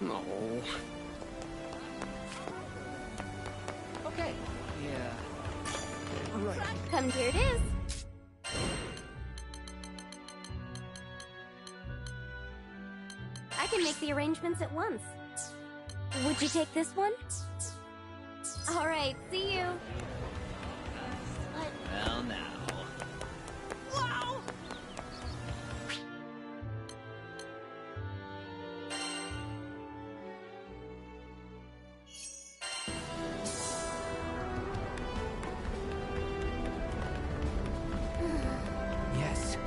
No. Okay. Yeah. Right. Come here it is. I can make the arrangements at once. Would you take this one? All right, see you. Well, now. Wow! Yes.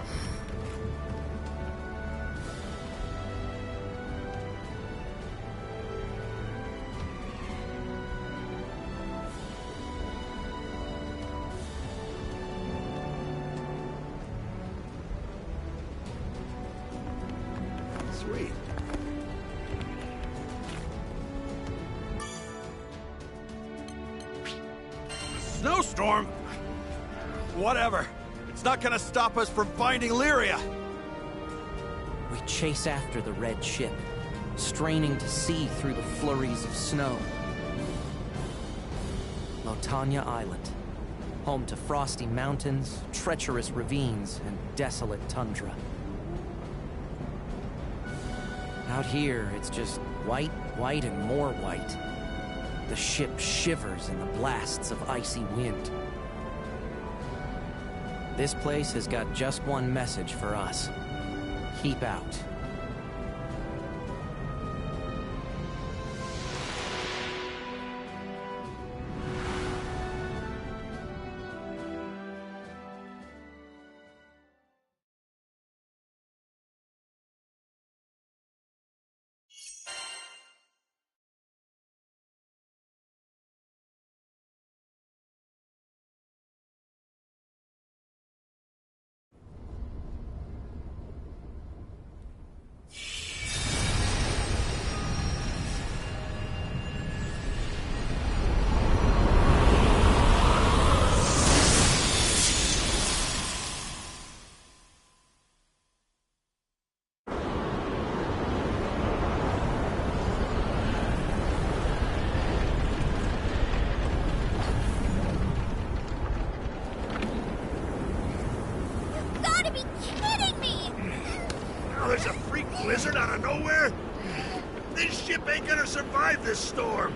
Sweet. Snowstorm? Whatever. It's not gonna stop us from finding Lyria. We chase after the red ship, straining to see through the flurries of snow. Lotanya Island, home to frosty mountains, treacherous ravines, and desolate tundra. Out here, it's just white, white, and more white. The ship shivers in the blasts of icy wind. This place has got just one message for us. Keep out. There's a freak blizzard out of nowhere? This ship ain't gonna survive this storm.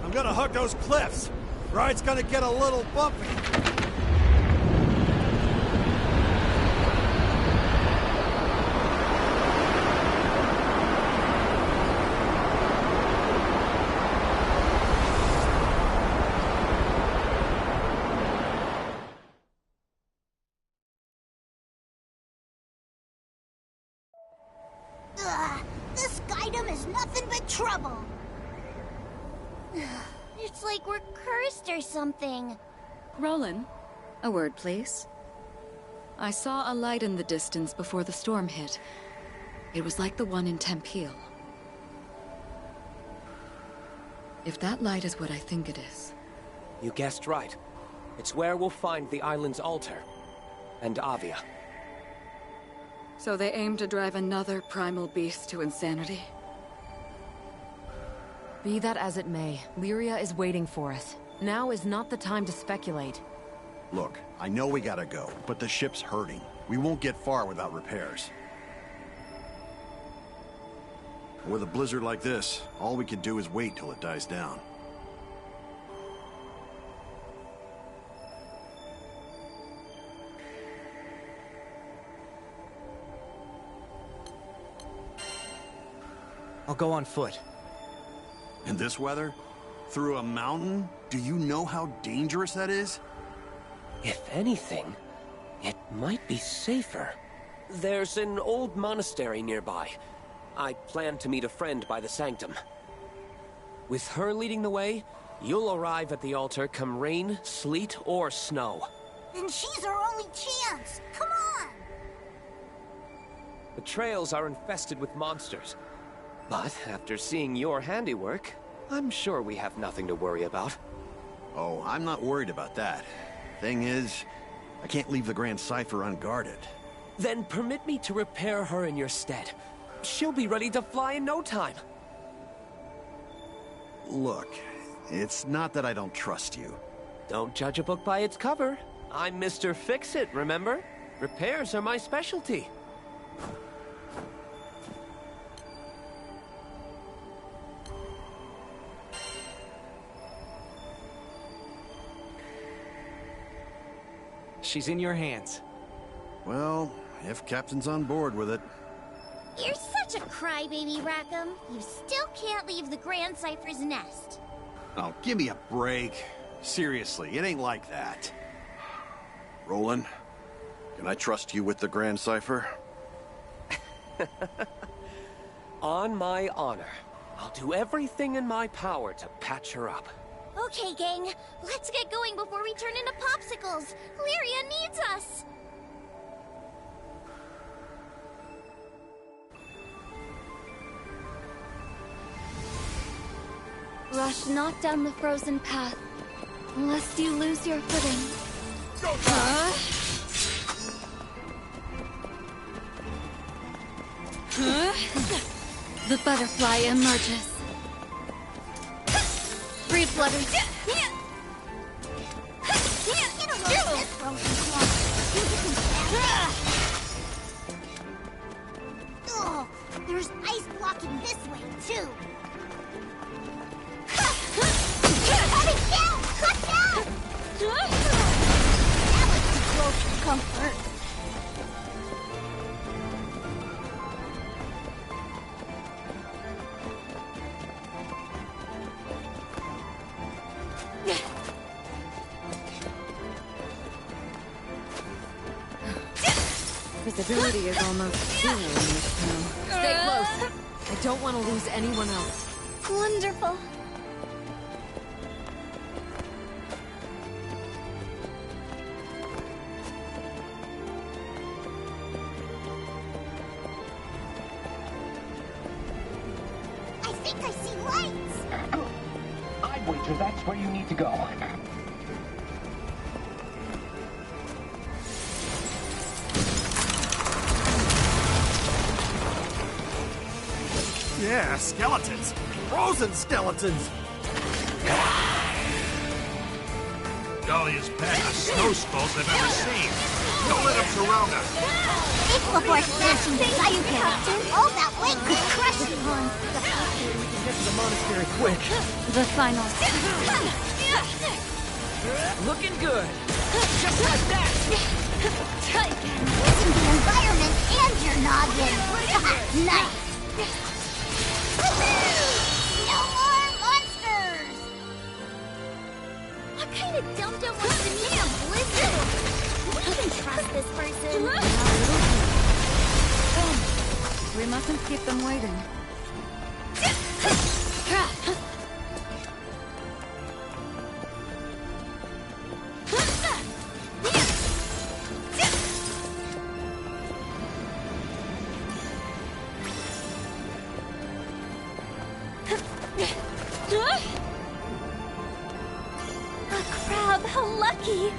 I'm gonna hug those cliffs. Ride's gonna get a little bumpy. This Skydom is nothing but trouble. It's like we're cursed or something. Roland, a word, please. I saw a light in the distance before the storm hit. It was like the one in Tempeal. If that light is what I think it is... You guessed right. It's where we'll find the island's altar. And Avia. So they aim to drive another primal beast to insanity? Be that as it may, Lyria is waiting for us. Now is not the time to speculate. Look, I know we gotta go, but the ship's hurting. We won't get far without repairs. With a blizzard like this, all we can do is wait till it dies down. I'll go on foot. In this weather? Through a mountain? Do you know how dangerous that is? If anything, it might be safer. There's an old monastery nearby. I plan to meet a friend by the sanctum. With her leading the way, you'll arrive at the altar come rain, sleet, or snow. Then she's our only chance. Come on! The trails are infested with monsters. But after seeing your handiwork, I'm sure we have nothing to worry about. Oh, I'm not worried about that. Thing is, I can't leave the Grand Cipher unguarded. Then permit me to repair her in your stead. She'll be ready to fly in no time. Look, it's not that I don't trust you. Don't judge a book by its cover. I'm Mr. Fix-It, remember? Repairs are my specialty. She's in your hands. Well, if Captain's on board with it. You're such a crybaby, Rackham. You still can't leave the Grand Cipher's nest. Oh, give me a break. Seriously, it ain't like that. Roland, can I trust you with the Grand Cipher? On my honor, I'll do everything in my power to patch her up. Okay, gang. Let's get going before we turn into popsicles. Lyria needs us. Rush not down the frozen path, lest you lose your footing. The butterfly emerges. Breathe, Flutter. Get a load of this frozen claw. Oh, there's ice blocking this way, too. Coming down! Cut down! That was too close for comfort. Visibility is almost zero in this town. Stay close. I don't want to lose anyone else. Wonderful. I think I see lights. I'd wager that's where you need to go. Yeah, skeletons. Frozen skeletons. Dahlia's pack of snow skulls I've ever seen. Don't let them surround us. Think before smashing the ice, Captain. All that weight could crush you. Get to the monastery quick. The final. Looking good. Just like that. Using the environment and your noggin. Nice. No more monsters! What kind of dum-dum wants to meet a blizzard? We can trust this person. We mustn't keep them waiting. A crab, how lucky!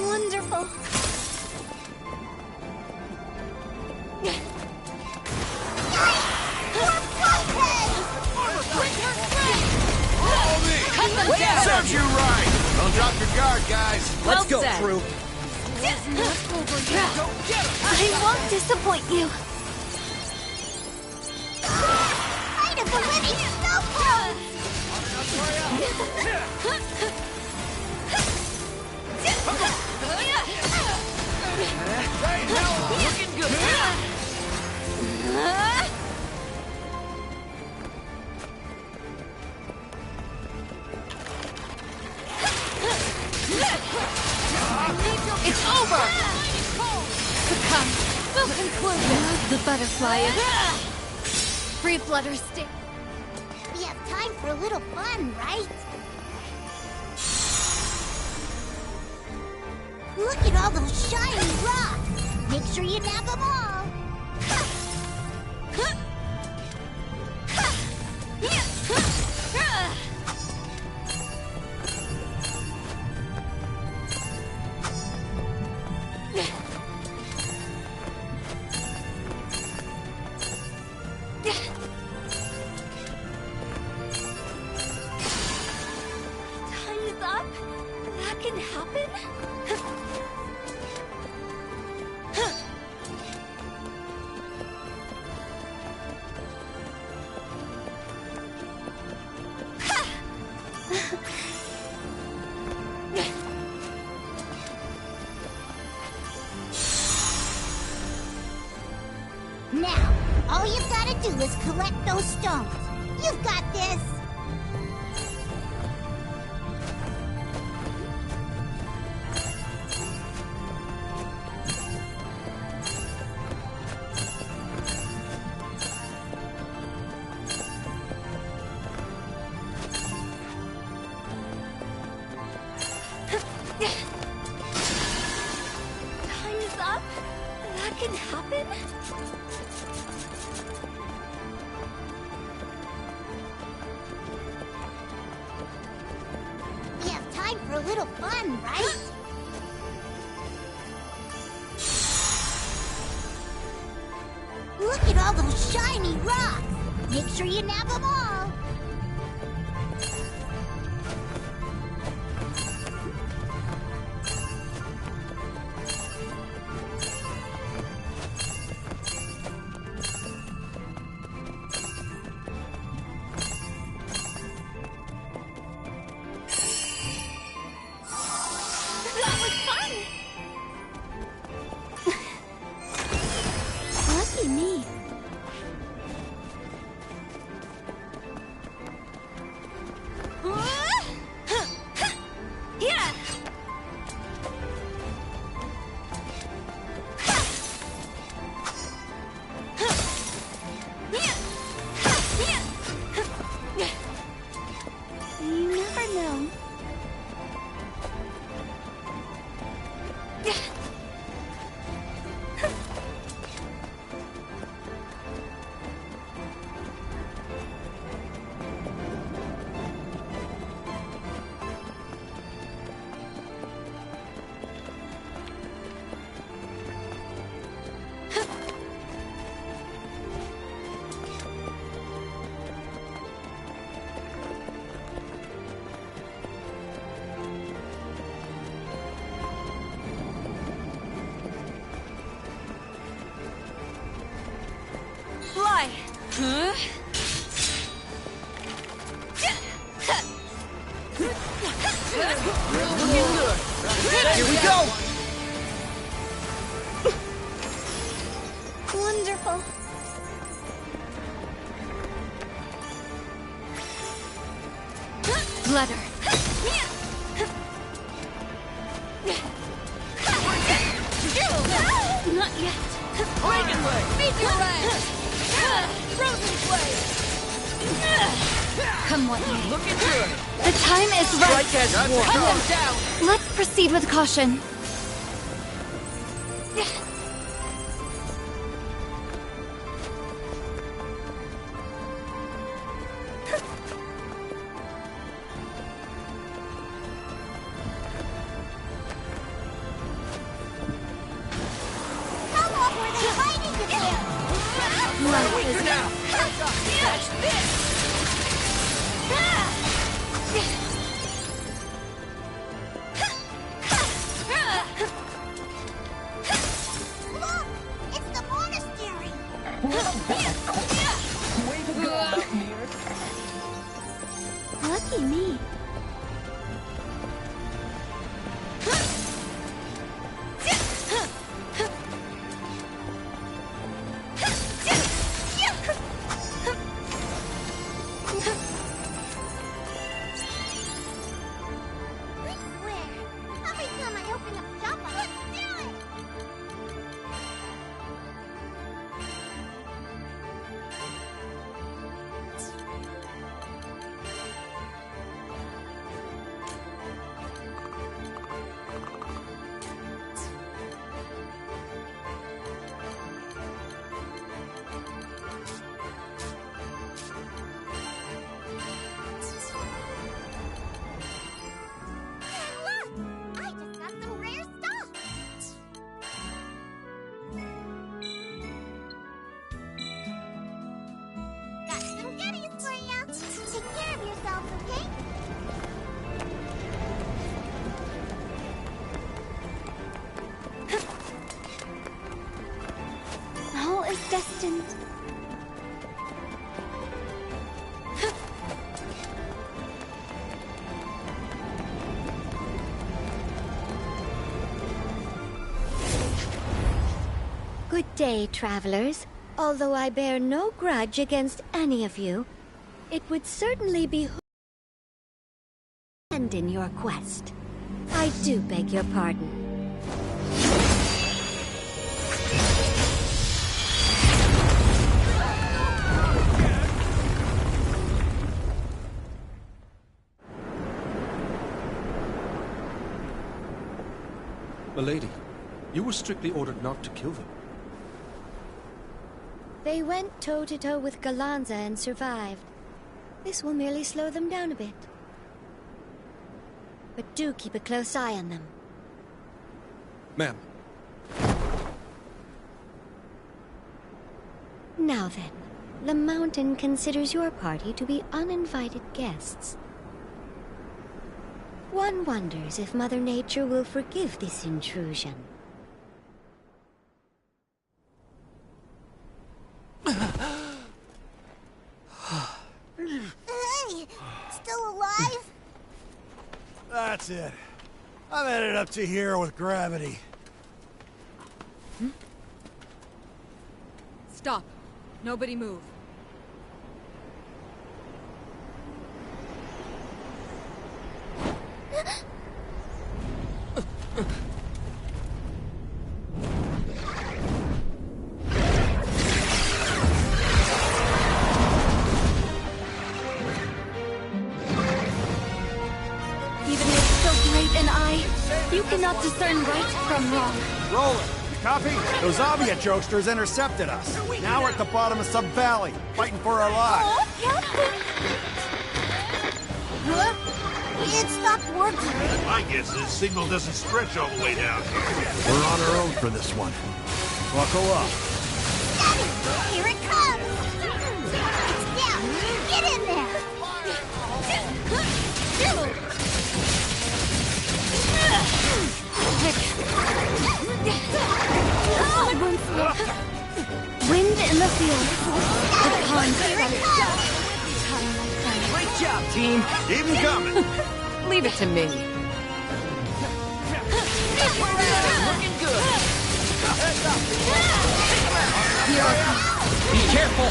Wonderful. Serves you right! Don't drop your guard, guys. Let's go, crew. I won't disappoint you. Fight of the living snowfall! Looking good. It's over! Succumb. We'll conclude this. The butterfly is... Free flutter stick. We have time for a little fun, right? Look at all those shiny rocks! Make sure you nab them all! Time's up? That can happen? Now, all you've got to do is collect those stones. You've got this! Time's up? That can happen? We have time for a little fun, right? Look at all those shiny rocks! Make sure you nab them all! That was fun! Lucky me. Yeah! You never know. Fly! Huh? Here we go! Wonderful. Flutter. Not yet. Dragon Ray! Meteorite! Frozen Blade! Come what may. Looking good! The time is right. Strike as one. Cut them down! Let's proceed with caution. Life is now! Catch this! Look! It's the monastery! Way to go, Mountaineer. Lucky me. Every time I open up shop, let's do it! Look! I just got some rare stuff! Got some goodies for ya! Take care of yourselves, okay? All is destined. Good day, travelers. Although I bear no grudge against any of you, it would certainly be in your quest. I do beg your pardon. Milady, you were strictly ordered not to kill them. They went toe-to-toe with Galanza and survived. This will merely slow them down a bit. But do keep a close eye on them. Ma'am. Now then, the mountain considers your party to be uninvited guests. One wonders if Mother Nature will forgive this intrusion. Hey! Still alive? That's it. I'm headed up to here with gravity. Stop. Nobody move. Even with so great an eye, you cannot discern right from wrong. Roland, you copy? Those Avia jokesters intercepted us. Now we're at the bottom of some valley, fighting for our lives. Huh? It stopped working. My guess is signal doesn't stretch all the way down here. We're on our own for this one. Buckle up. Daddy, here it comes! It's down! Get in there! Wind in the field. The pond. Great job, team! Keep 'em coming. Leave it to me. Looking good! Be careful!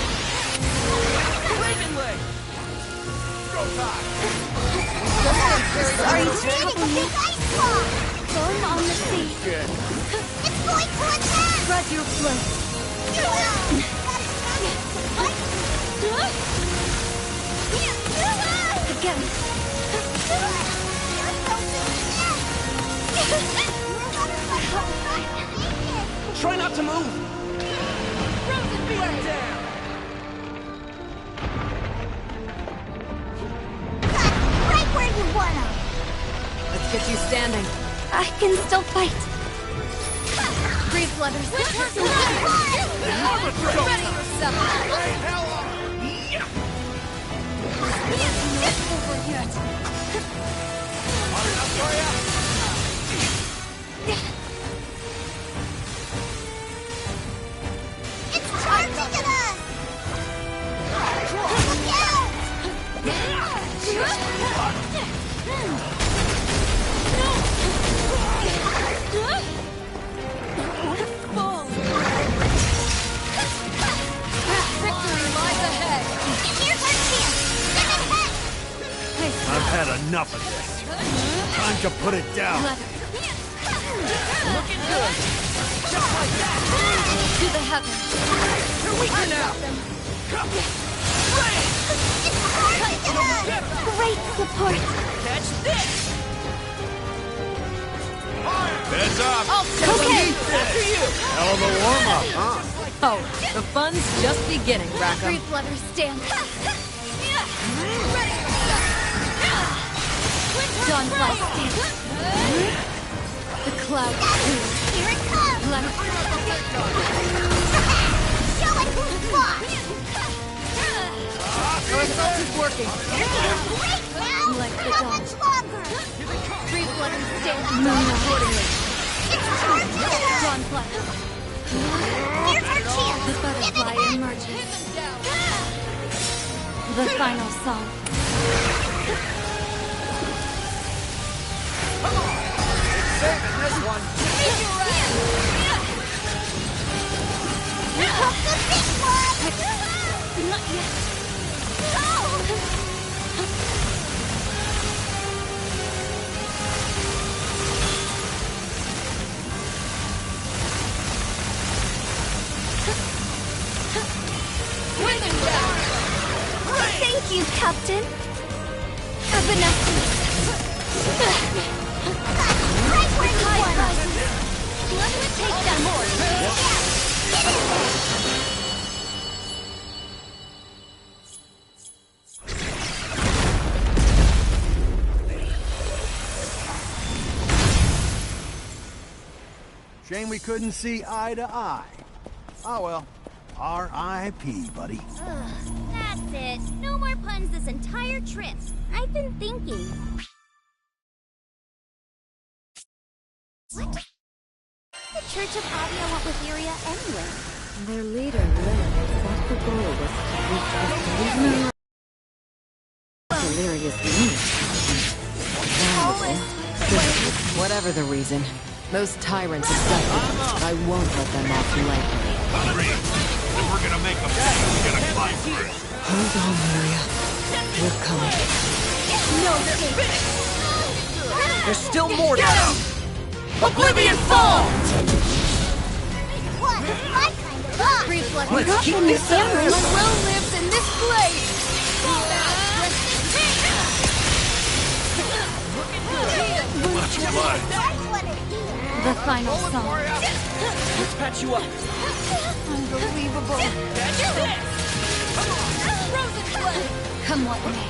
Raven leg! Sorry, standing a big ice wall! Going on the sea. Good. It's going to attack! Spread your float. Again. Try not to move! Frozen beam down! Right where you wanna! Let's get you standing. I can still fight. Breathe, Flutters. Ready yourself. Not over yet. It's charging at us! Look out! Victory lies ahead! Here's our chance! Give it head! I've had enough of this. Time to put it down. Looking good! Just like that! To the heavens! You're weaker now! Great support! Catch this! Heads up! Okay! After you! Hell of a warm-up, huh? Oh, the fun's just beginning, Rackham. Breathe, Flutters, stand! Dawn flies, stand! The cloud clears. Here it comes! Show it who's boss! Your assault is working. Wait now! Like the How dawn. much longer? Breathe, Flutters, stand! Move accordingly. It's charging at us! Dawn flies. Here's our chance! The butterfly Give it head. emerges. The final song. Saving this one. The big one! Not yet. Thank you, Captain. Evanescence. Right where you want us. Let's take that more. Get it. Shame we couldn't see eye to eye. Oh well. R.I.P., buddy. That's it. No more puns this entire trip. I've been thinking. What? The Church of Avia want with Lyria anyway. Their leader, Lynn, thought the goal was to reach the Delirious needs. Whatever the reason, those tyrants are stuck. I won't let them off lightly. Agreed. If we're gonna make them, we're gonna climb first. Hold on, Lyria. We're coming. No escape. There's still more to come. Oblivion Fall! What? My kind of luck. Breathe, blood. Let's keep this up. My will lives in this place. Much blood. The final song. Let's patch you up. Unbelievable. Come what may.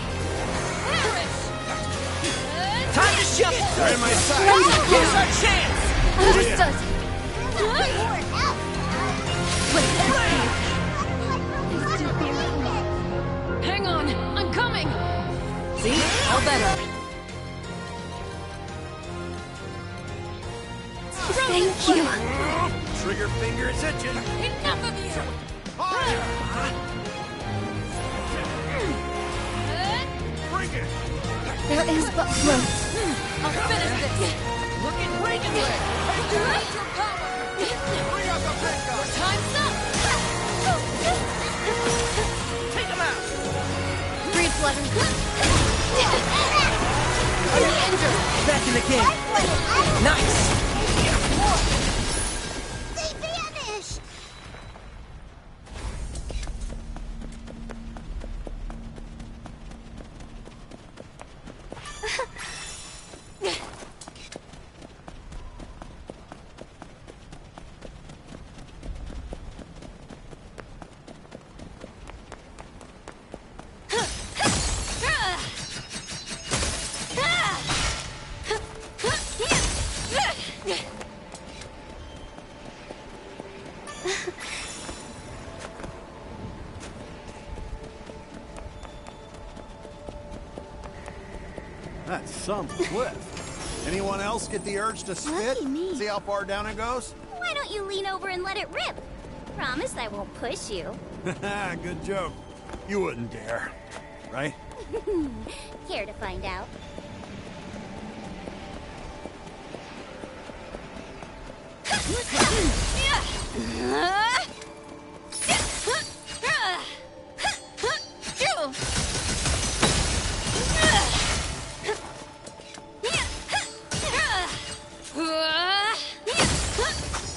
Time to shuffle. They're in my sight. Here's our chance. Understood. Hang on, I'm coming! See? All better. Thank you. Trigger finger is itching. Enough of you! Bring it. There is but growth. I'll finish this! Looking great in there. Bring out the big guy. Time's up! Take him out. Breathe, Flutter. Back in the game. Nice. They vanished. some cliff. Anyone else get the urge to spit? Lucky me. See how far down it goes? Why don't you lean over and let it rip? Promise I won't push you. Good joke. You wouldn't dare, right? Care to find out?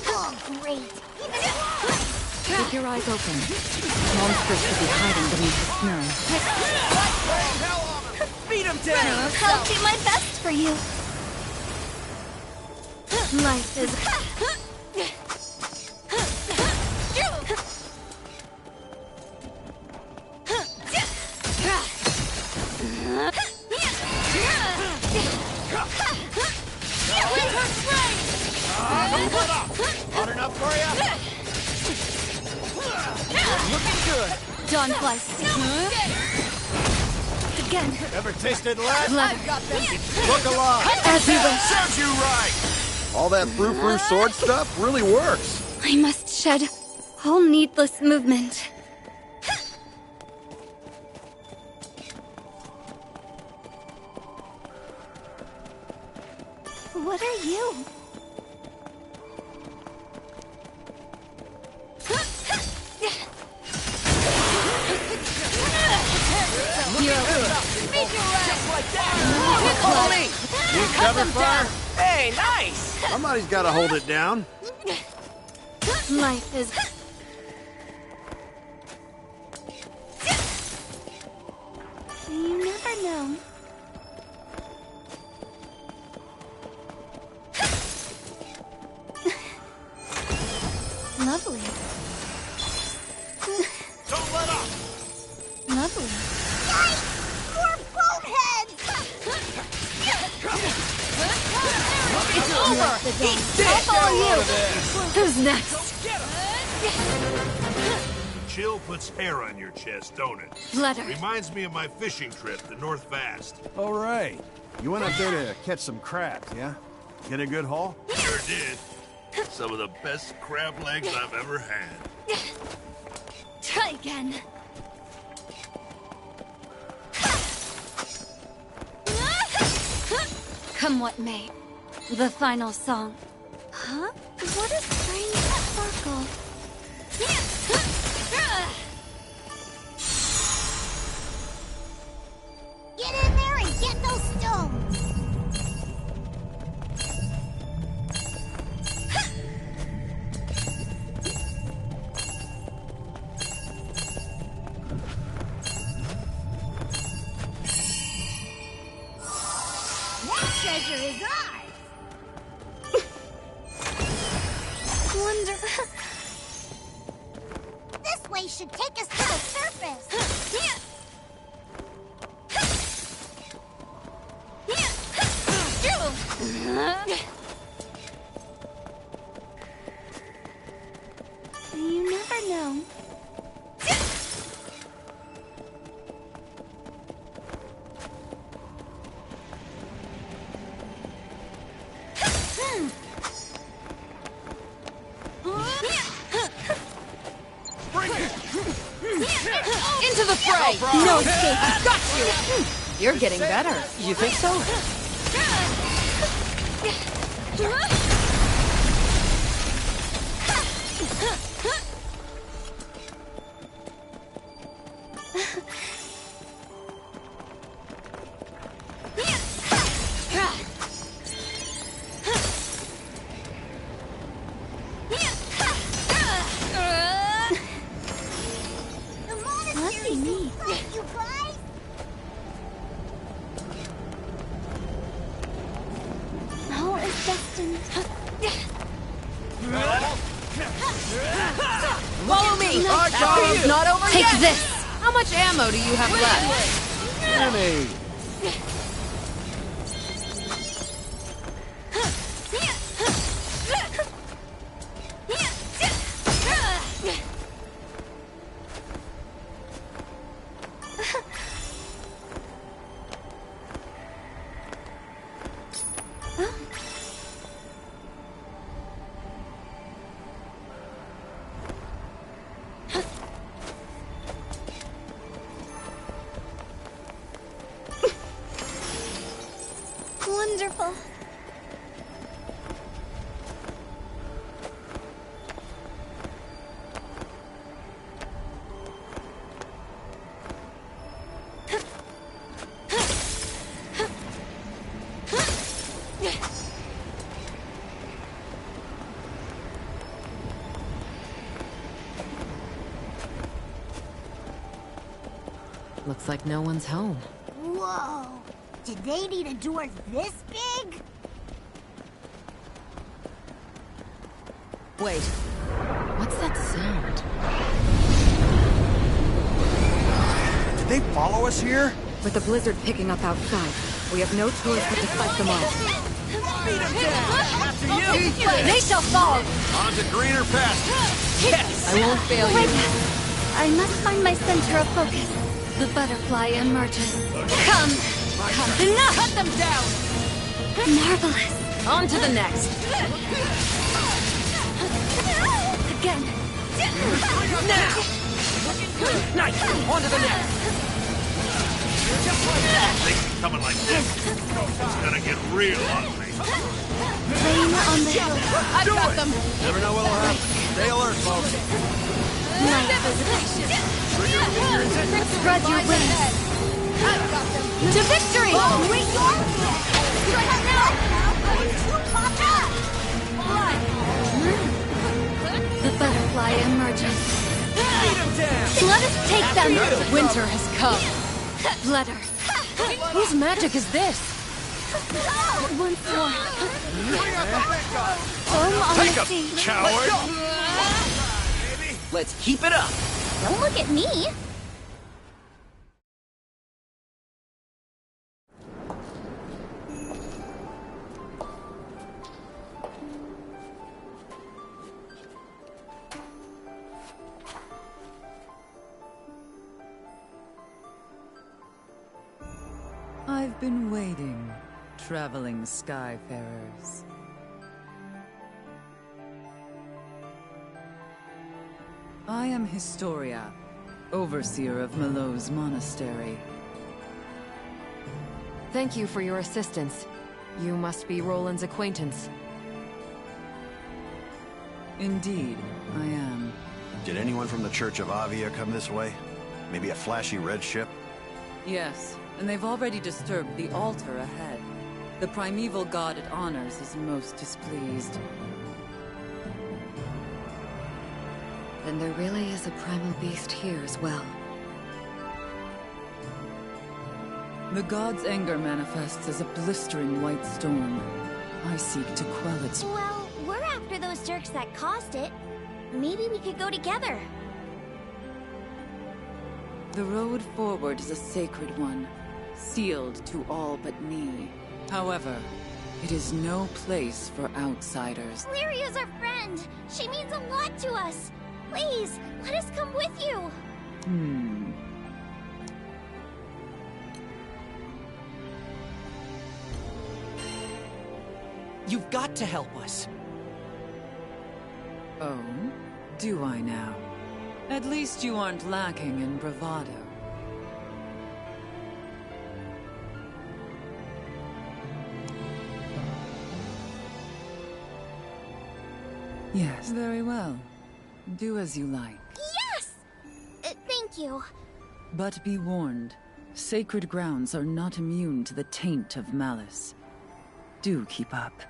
Oh, great. Keep your eyes open. Monsters could be hiding beneath the snow. Beat him down! I'll do my best for you. Life is... Hot enough for you? Looking good. Dawn flies. Again. Ever tasted lead? Leather. Look alive. As you wish. Serves you right! All that frou-frou sword stuff really works. I must shed all needless movement. What are you? Follow me! Need cover fire? Hey, nice! Somebody's got to hold it down. Life is... You never know. Lovely. Don't let up! Lovely. Yikes! More boneheads! It's over! I'll follow you! Who's next? Chill puts hair on your chest, don't it? Letter. Reminds me of my fishing trip to North Vast. All right. You went up there to catch some crabs, yeah? Get a good haul? Sure did. Some of the best crab legs I've ever had. Try again. Come what may. The final song. Huh? What a strange sparkle. Get in there and get those stones! That treasure is ours! Wonder... This way should take us to the surface! You never know. Into the fray! No escape! Got you! You're getting better. You think so? Lucky me. You guys? All is destined. Follow me! It's not over Take yet! this! How much ammo do you have left? Annie! Looks like no one's home. Whoa! Did they need a door this big? Wait. What's that sound? Did they follow us here? With the blizzard picking up outside, we have no choice but to fight them off. Beat him down! After you! They shall fall! On to greener pastures. Yes! I won't fail Wait, you. I must find my center of focus. The butterfly emerges. Come! Enough! Cut them down! Marvelous! On to the next. Again! Now! Nice! On to the next! Things coming like this. It's gonna get real ugly. Rain on the hill. I've got them! Never know what'll happen. Stay alert, folks. Night visitation. Spread your wings. I've got them! To victory! Wait, The butterfly emerges. Beat him down! Let us take them! Winter has come. Let her. Whose magic is this? Once more. Foam on Take the 'em, sea. coward! Let's keep it up! Don't look at me. I've been waiting, traveling skyfarers. I am Historia, overseer of Melow's monastery. Thank you for your assistance. You must be Roland's acquaintance. Indeed, I am. Did anyone from the Church of Avia come this way? Maybe a flashy red ship? Yes, and they've already disturbed the altar ahead. The primeval god it honors is most displeased. Then there really is a primal beast here as well. The god's anger manifests as a blistering white storm. I seek to quell its... Well, we're after those jerks that caused it. Maybe we could go together. The road forward is a sacred one, sealed to all but me. However, it is no place for outsiders. Lyria's our friend. She means a lot to us. Please, let us come with you. You've got to help us. Oh? Do I now? At least you aren't lacking in bravado. Yes, very well. Do as you like. Yes! Thank you. But be warned, sacred grounds are not immune to the taint of malice. Do keep up.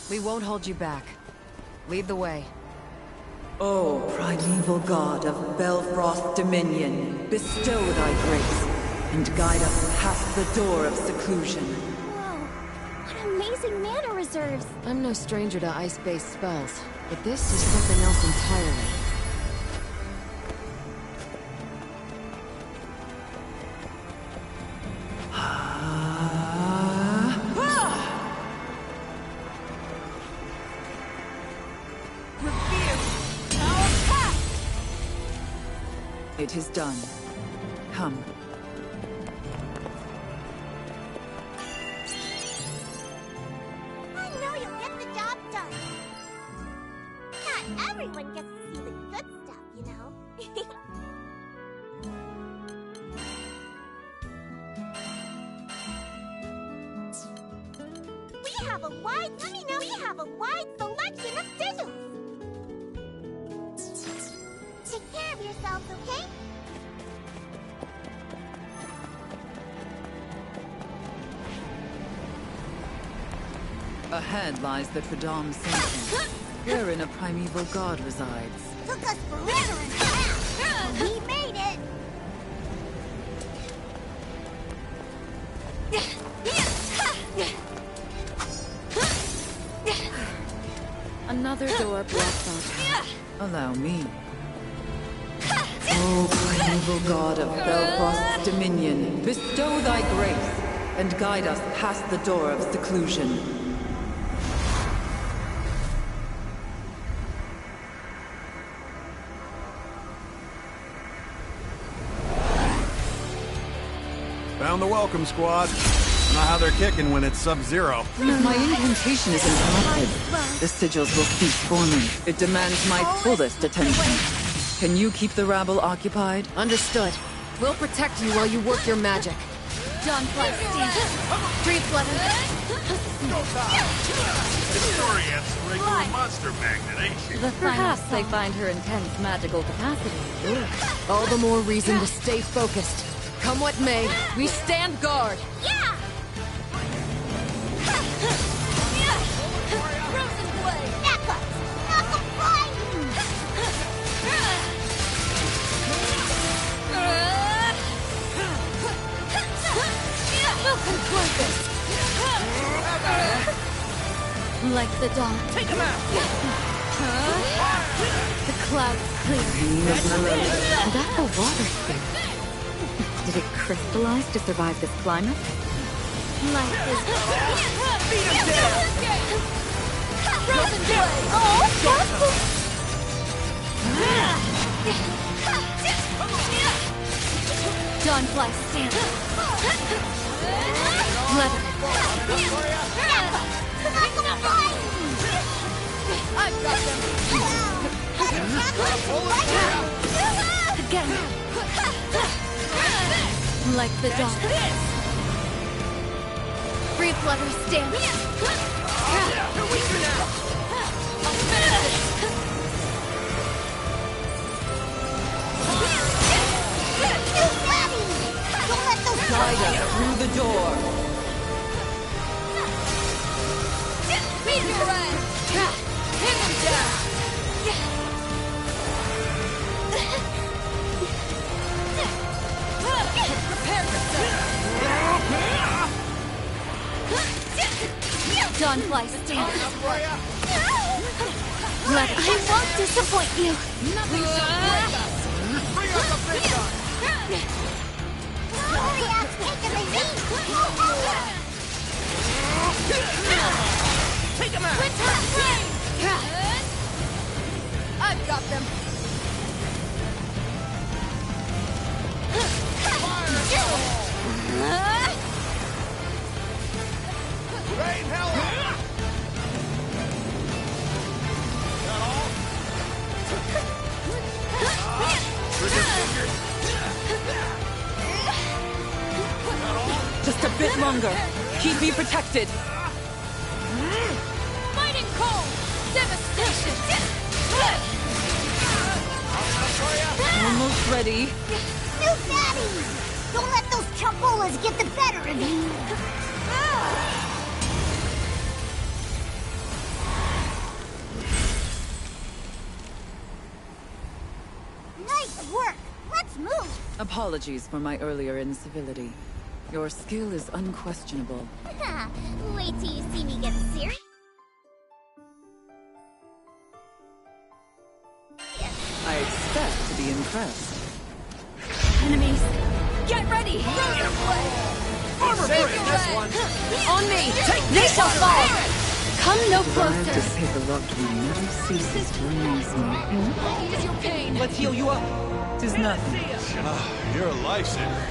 We won't hold you back. Lead the way. O primeval god of Belfrost Dominion, bestow thy grace, and guide us past the door of seclusion. Whoa, what amazing mana reserves. I'm no stranger to ice-based spells, but this is something else entirely. It is done. Come. I know you'll get the job done. Not everyone gets to see the good stuff, you know. We have a wide selection of sigils. Take care of yourselves, okay? Ahead lies the Tradom Sanctum, wherein a primeval god resides. Took us forever and half. We made it. Another door blocks our path. Allow me. O primeval god of Belfrost's dominion, bestow thy grace, and guide us past the door of seclusion. Found the welcome squad. I know how they're kicking when it's sub-zero. My incantation is interrupted. The sigils will speak for me. It demands my fullest attention. Can you keep the rabble occupied? Understood. We'll protect you while you work your magic. Dawn flies stand. Free flutter. Victoria's a regular monster magnet, ain't she? Perhaps they find her intense magical capacity. All the more reason to stay focused. Come what may, we stand guard. Yeah! Frozen blade! Necklace! Knuckle blade! We'll conclude this! Like the dawn. Take him out! The clouds clear. That's a water spirit. Did it crystallize to survive this climate? Life is... Beat him down! Frozen blade! Oh! Dawnfly stand. Leather. I've got them. Again. Like the dawn. Free flutter stand. Don't let those Guide us through the door. Meteorite! Pin them down! Prepare yourself! Dawnfly stand. I won't disappoint you. Nothing shall break us! Bring up the big gun! Hurry up, take him easy! Take him out! I've got them. Rain hell on! That all? Just a bit longer. Keep me protected. Fighting cold! Devastation! Almost ready. New daddy! Don't let those chabolas get the better of you! Nice work! Let's move! Apologies for my earlier incivility. Your skill is unquestionable. Wait till you see me get serious. I expect to be impressed. Enemies, get ready! Armor break this one! On me! They shall fall! Come no Survive to closer! say the loved one never ceases to amaze me. Ease your pain! Let's heal you up. Tis nothing. You're a lifesaver.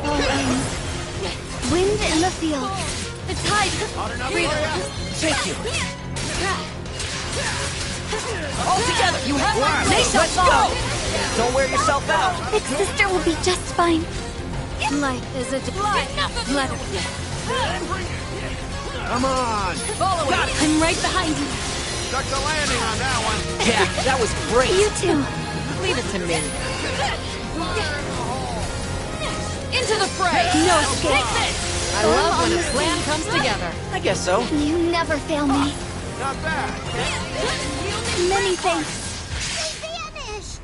All ends. Wind in the field. The tide. Thank you. All together, you have one. They shall Let's fall. go. Don't wear yourself out. Big sister will be just fine. Life is a letter. Come on! Follow it. I'm right behind you. Stuck the landing on that one. Yeah, that was great. You too. Leave it to me. Into the fray! No escape. I love when a plan comes together. I guess so. You never fail me. Not bad. Many thanks. They vanished!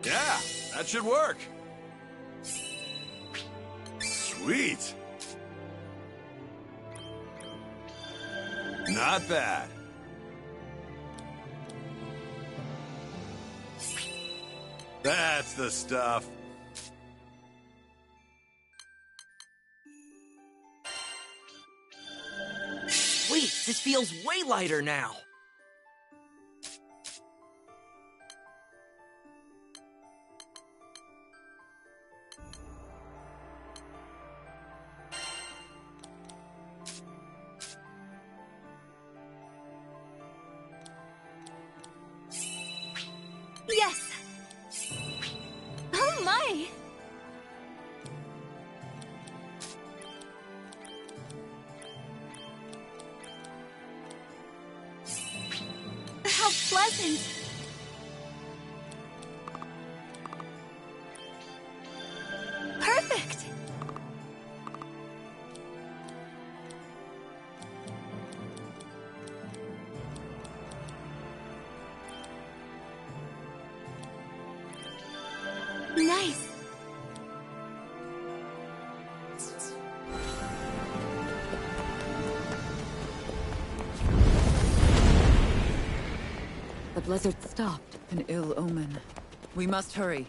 Yeah, that should work. Sweet. Not bad. That's the stuff. Sweet, this feels way lighter now. Yes! Oh my! How pleasant! Perfect! Nice! The blizzard stopped. An ill omen. We must hurry.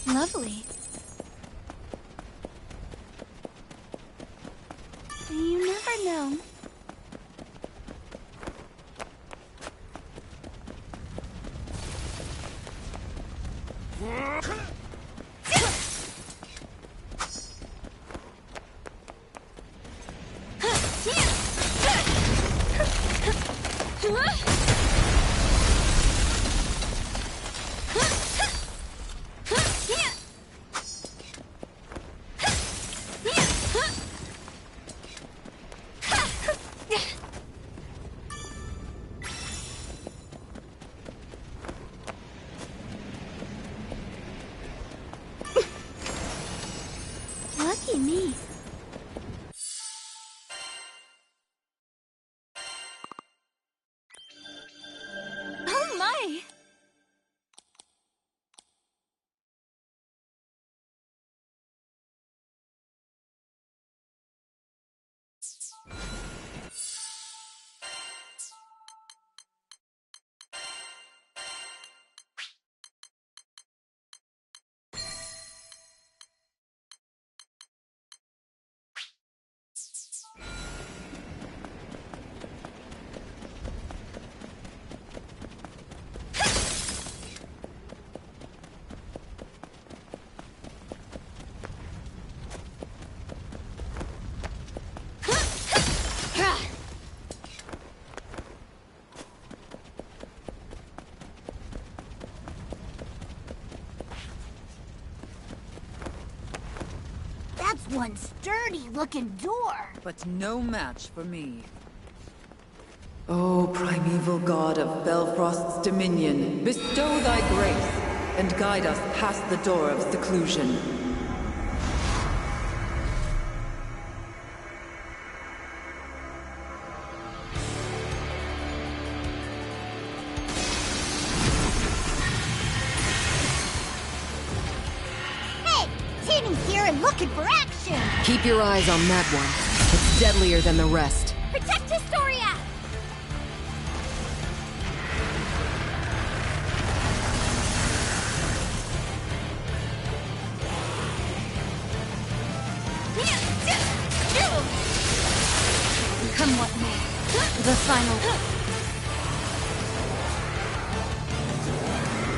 Lovely. You never know. Lucky me. Oh my! one sturdy-looking door. But no match for me. O primeval god of Belfrost's dominion, bestow thy grace, and guide us past the door of seclusion. Hey, Tinny's here and looking for action. Keep your eyes on that one. It's deadlier than the rest. Protect Historia! Come what may. The final.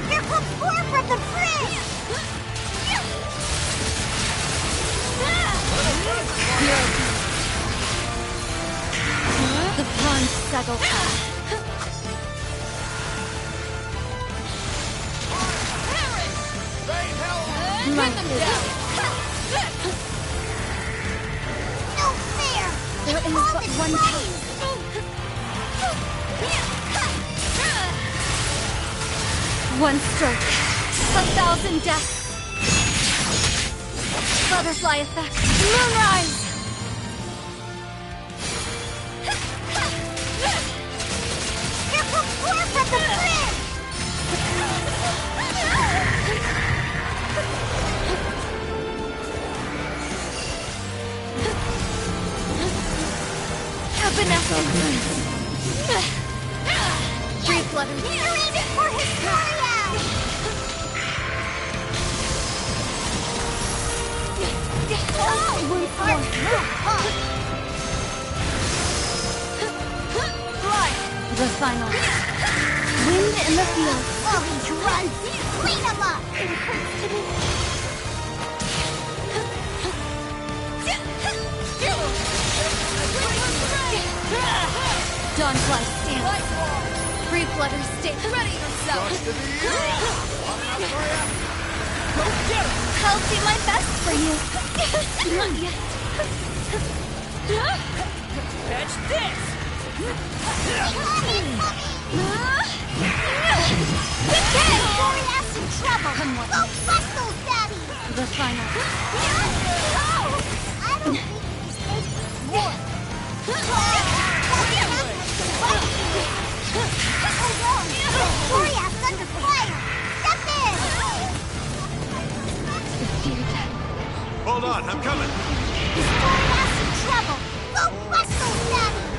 Here comes more from the bridge. The pond settled. Light them down! No fair. There is but one path. One stroke. 1,000 deaths. Butterfly effect. Moonrise! Here comes more from the bridge. Free flutter. You're aiming for Historia. Once more. Fly. The final. Wind in the field. All these runs. Clean them up. Dawnfly stance. Free flutter stance. Ready yourself. I'll do my best for you. Not yet. Catch this! Historia's in trouble. Come on. Go bust those daddies. The final. I don't think these things more. Historia's under fire. Step in. Hold on, I'm coming. Historia's in trouble. Go bust those daddies.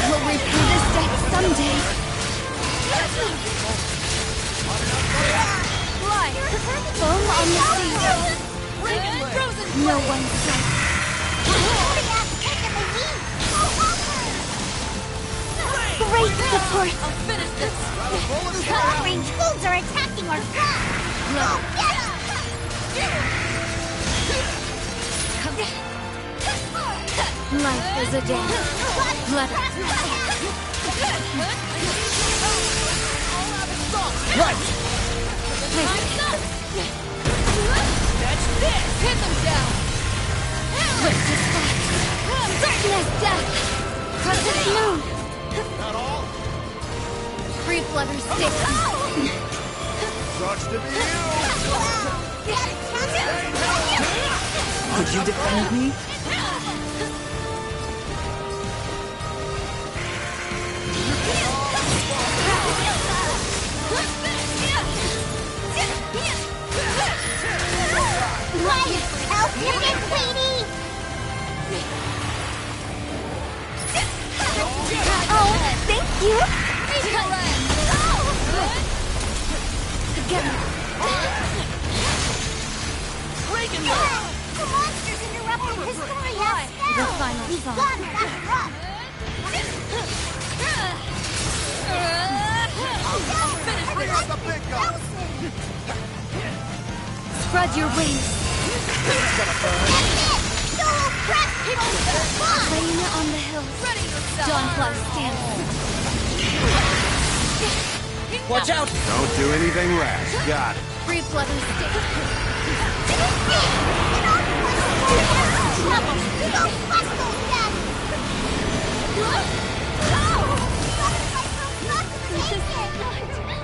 We'll repay this debt someday. Fly. Foam on the sea. No one strikes. Historia's taking the lead. Go help her. Great support. I'll finish this. Long-range fools are attacking our flag. Go get them. Life is a dance. Let us. Right! Catch this! Hit them down. Swift as thought. Certain as death. Crescent moon. Not all. Free flutter stance. Sucks to be you. Could you defend me? Help you, Big Queenie! Oh, thank you. Together. The monsters interrupting Historia's spell! The final We've song. got it up front! Bring out the big gun. Spread your wings. Solo press! Rain on the hills. Ready yourself. Dawnfly stance. Watch out! Don't do anything rash. Got it. Breathe blood and stick.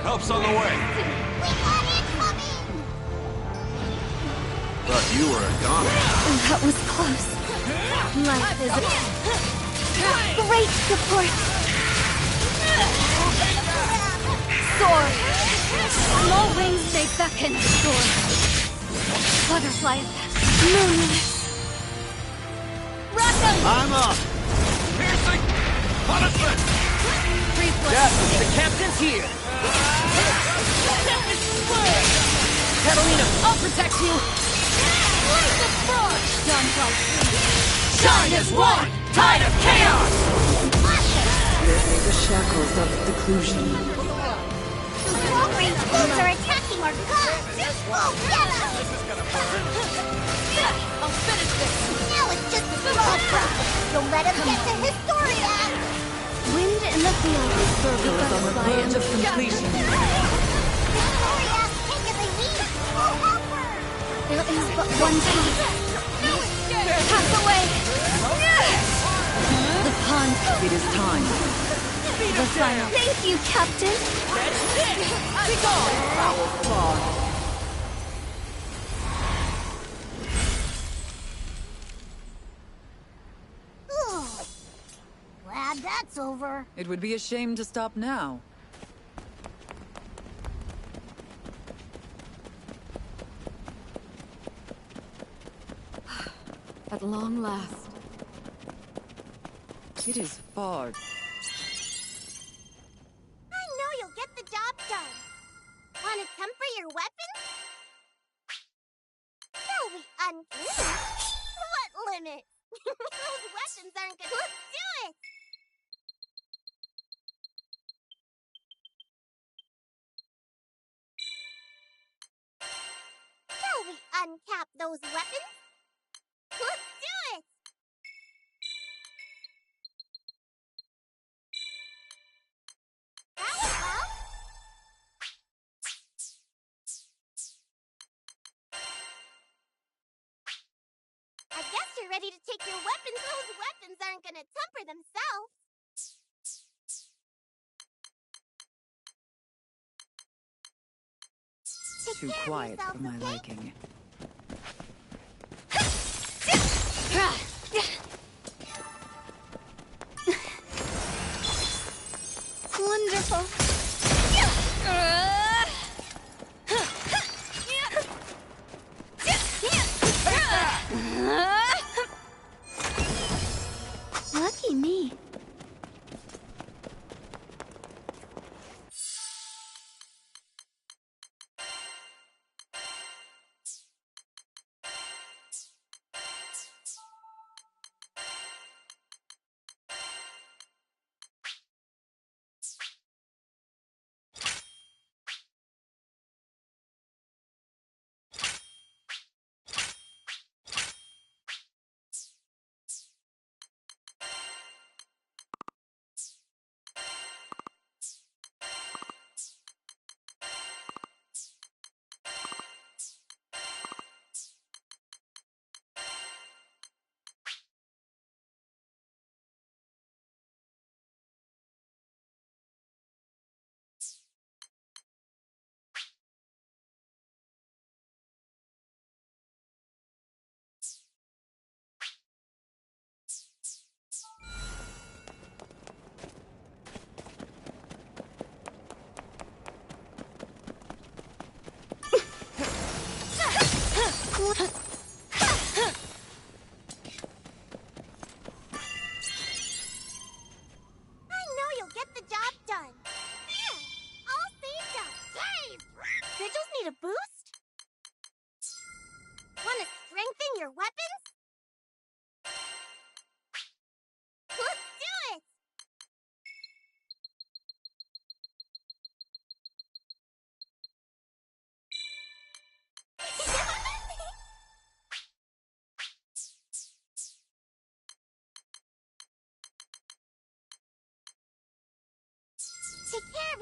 Help's on the way. Thought you were a goner. That was close. Life is great support. Soar. Small wings they beckon. Soar. Butterfly effect. Moonlight. Rock 'em! I'm up. Piercing punishment. Breathe blood. Yes, the captain's here! Catalina, I'll protect you! Shine as one! Tide of chaos! Lift the shackles of seclusion. Those long-range wolves are attacking our gods! We'll get them! I'll finish this! Now it's just a small problem. Don't let him get to Historia! Wind in the field. Circle is on the verge of completion. Historia! Take it, they need! We'll help her! There is but one path. Pass away! The pond. It is time. The final. Thank you, Captain. Glad that's over. It would be a shame to stop now. At long last. It is far. I know you'll get the job done. Want to temper your weapons? They'll be unclean. What limit? Those weapons aren't gonna... Let's do it! Shall we uncap those weapons? Let's do it! That was all. I guess you're ready to take your weapons. Those weapons aren't gonna temper themselves. Take Too care of quiet yourself, for my okay? liking. Wonderful. Lucky me.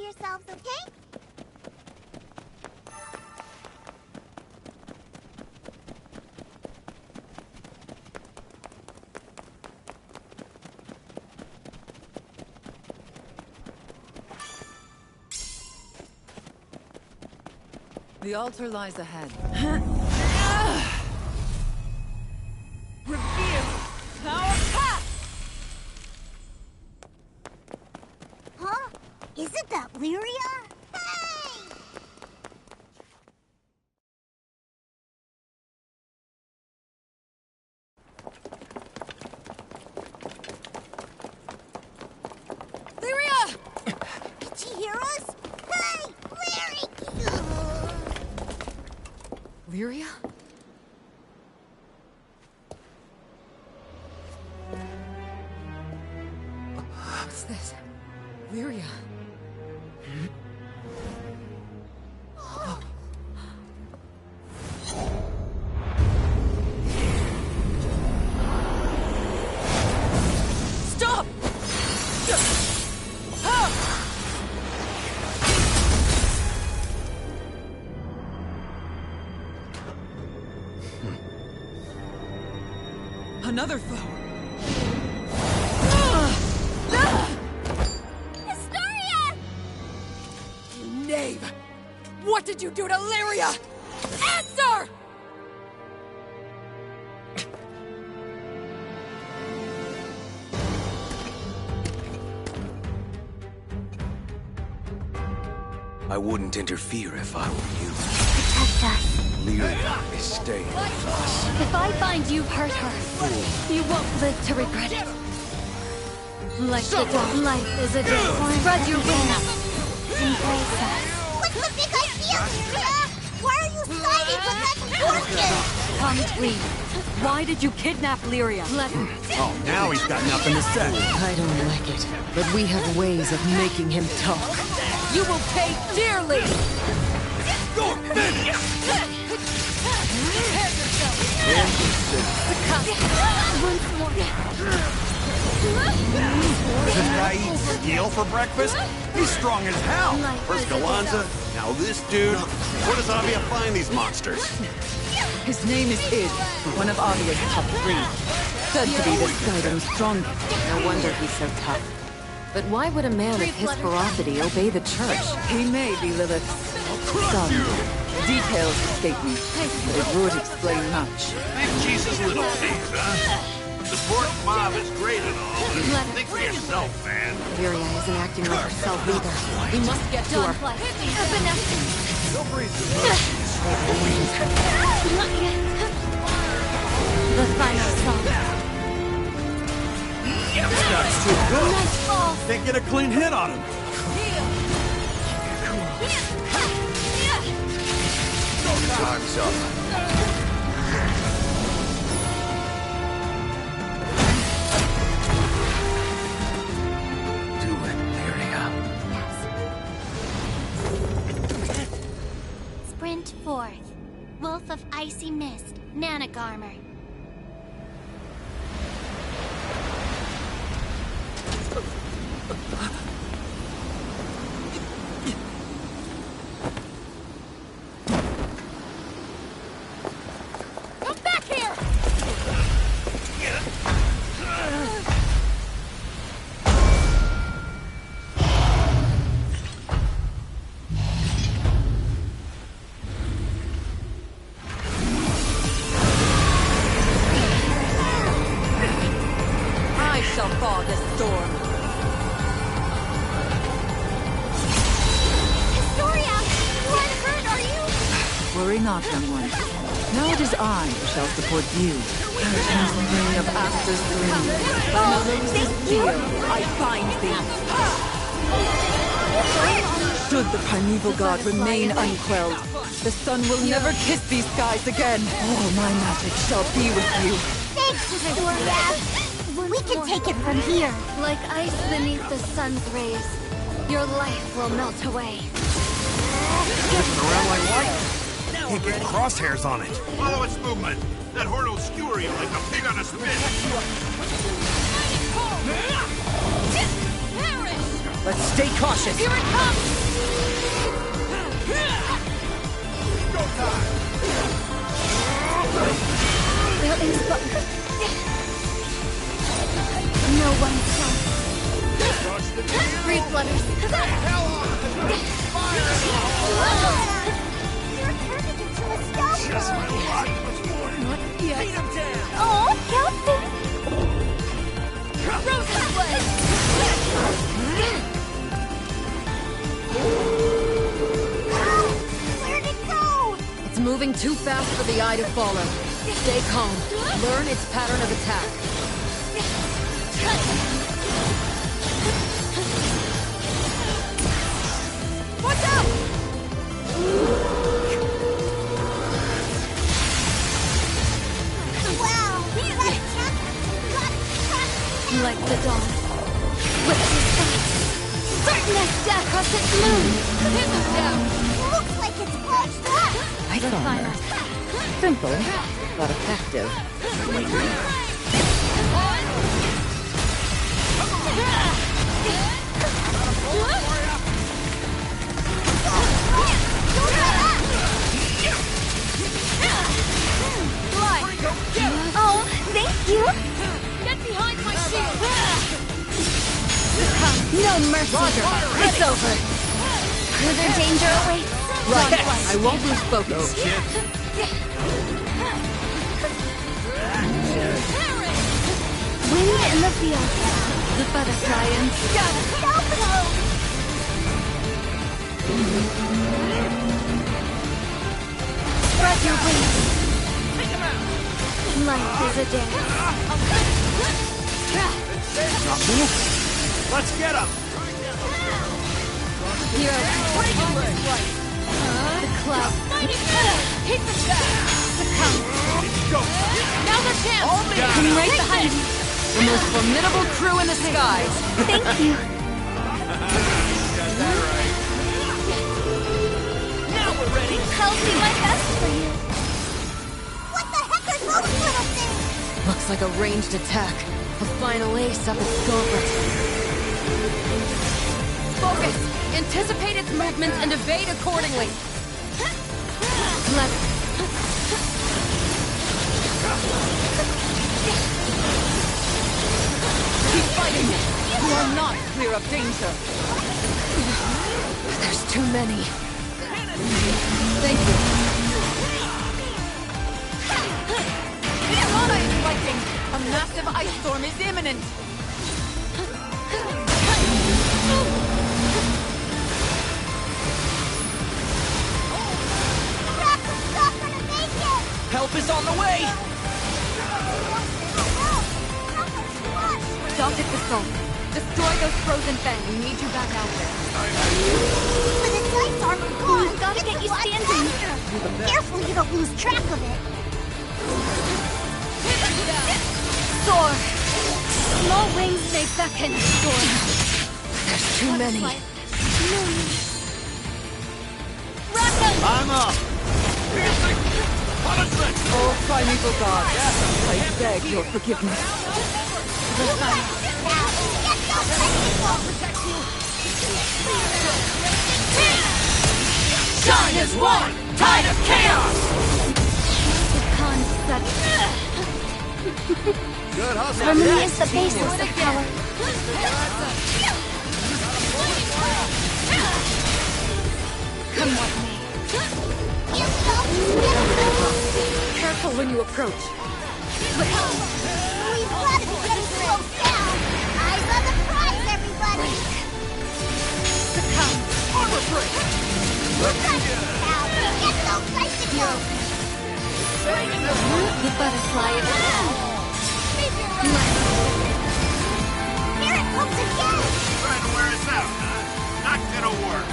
yourselves, okay? The altar lies ahead. Huh? Isn't that Lyria? Hey! Lyria! Did she hear us? Hey! Lyria! Lyria? What's this? Lyria. Stop! Another foe. Historia! You knave! What did you do to Lyria? Answer! I wouldn't interfere if I were you. Protect us. Lyria is staying with us. If I find you've hurt her, you won't live to regret it. Life is a day. Spread your wings. Embrace us. What's the big idea, Lyria? Why are you siding with that fortune? Come clean. Why did you kidnap Lyria? Let her. Oh, now he's got nothing to say. I don't like it, but we have ways of making him talk. You will pay dearly! Go finish! Once more. This guy eats steel for breakfast? He's strong as hell. First Galanza, now this dude. Where does Avia find these monsters? His name is Id, one of Avia's top 3. Said to be the Skydam's strongest. No wonder he's so tough. But why would a man of his ferocity obey the church? He may be Lilith's son. Details escape me, but it would explain much. Big Jesus, little cheese, huh? The sport mob is great and all, but think for yourself, man. Lyria isn't acting like herself either. We must get to Dawn her. flight. Evanescence. Don't breathe too much. Not yet. The final song. This guy's too good. Nice fall. Can't get a clean hit on him. Time's up. Do it, Lyria. Sprint forth. Wolf of Icy Mist. Nanogarmer. Come back here! I shall thaw this storm. Historia! You aren't hurt, are you? Worry not, young one. Now it is I who shall support you. Ring of Aster's Dream. By Melose's steel, I bind thee. Should the primeval god remain unquelled, the sun will never kiss these skies again. All my magic shall be with you. Thanks, Historia. We can take it from here. Like ice beneath the sun's rays, your life will melt away. Zipping around like light. Can't get crosshairs on it. Follow its movement. That horn will skewer you like a pig on a spit. Perish! Let's stay cautious. Here it comes! There is but no one's home. Breathe, Flutters. You're turning into a stone. Just my luck. Not yet. Oh, Kelsey! Frozen Blade! Where'd it go? It's moving too fast for the eye to follow. Stay calm. Learn its pattern of attack. Watch out! Wow, that attack got Like the dawn. With his sight. Certain as death crescent moon. Hit them down. looks like it's closed up. I saw her. Simple, but effective. Oh, thank you. Get behind my shield! No mercy. It's over. Further danger awaits. Right. I won't lose focus. Wind in the field. The butterfly and spread your wings. Life is a dance. Let's get him! Here, the cloud. Hit the back. Succumb. Now the chance. I'm right behind you. The most formidable crew in the skies. Thank you. Now we're ready. I'll do my best for you. What the heck are those little things? Looks like a ranged attack. A final ace up its gauntlet. Focus! Anticipate its movements and evade accordingly. Let's... Keep fighting! You are not clear of danger. There's too many. Thank you. Piranha is lightning! A massive ice storm is imminent! Raptor's not gonna make it. Help is on the way! Dodge at the soul. Destroy those frozen fangs. We need you back out there. But its lights aren't gone. I gotta get you standing. Careful you don't lose track of it. Soar! Small wings may beckon. Soar. There's too many. I'm up! Piercing! Punishment! Oh, primeval gods, I beg your forgiveness. Shine as one! Tide of chaos! The concept. Good hustle. Harmony is the basis of power. Come with me. Careful when you approach. We've got to be getting close down. Eyes on the prize, everybody. Succumb. Armor break! We're running now. Get those bicycles. The butterfly is Here it comes again. Trying to wear us out, huh? Not gonna work.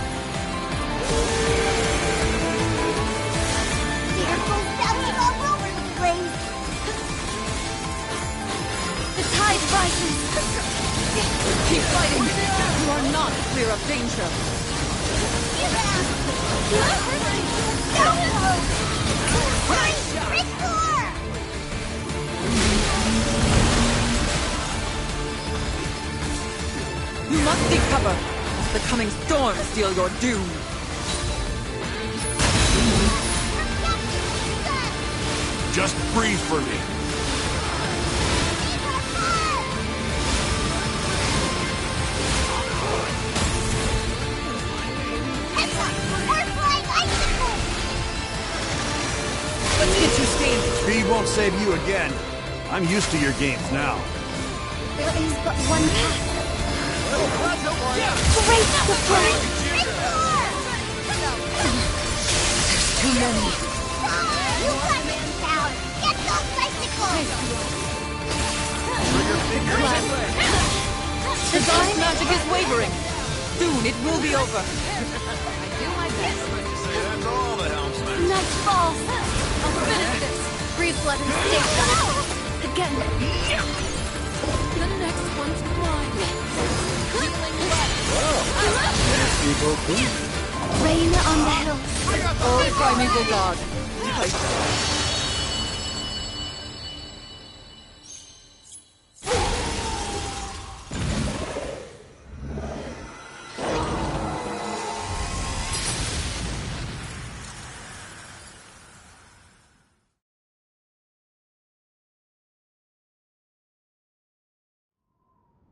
Here goes bouncing all over the place. the tide rises. Keep fighting! You are not clear of danger. You must seek cover. the coming storm seal your doom! Just breathe for me. Let's get you standing! Speed won't save you again. I'm used to your games now. There is but one path. Great support! Too many. You got me down! Get those bicycles! The dark magic is wavering. Soon it will be over. I do my best. That's all the helmsman. Night falls. I'll finish this. Breathe blood and stay flat. Again. The next one's mine. Rain on the hills. Oh, primeval god.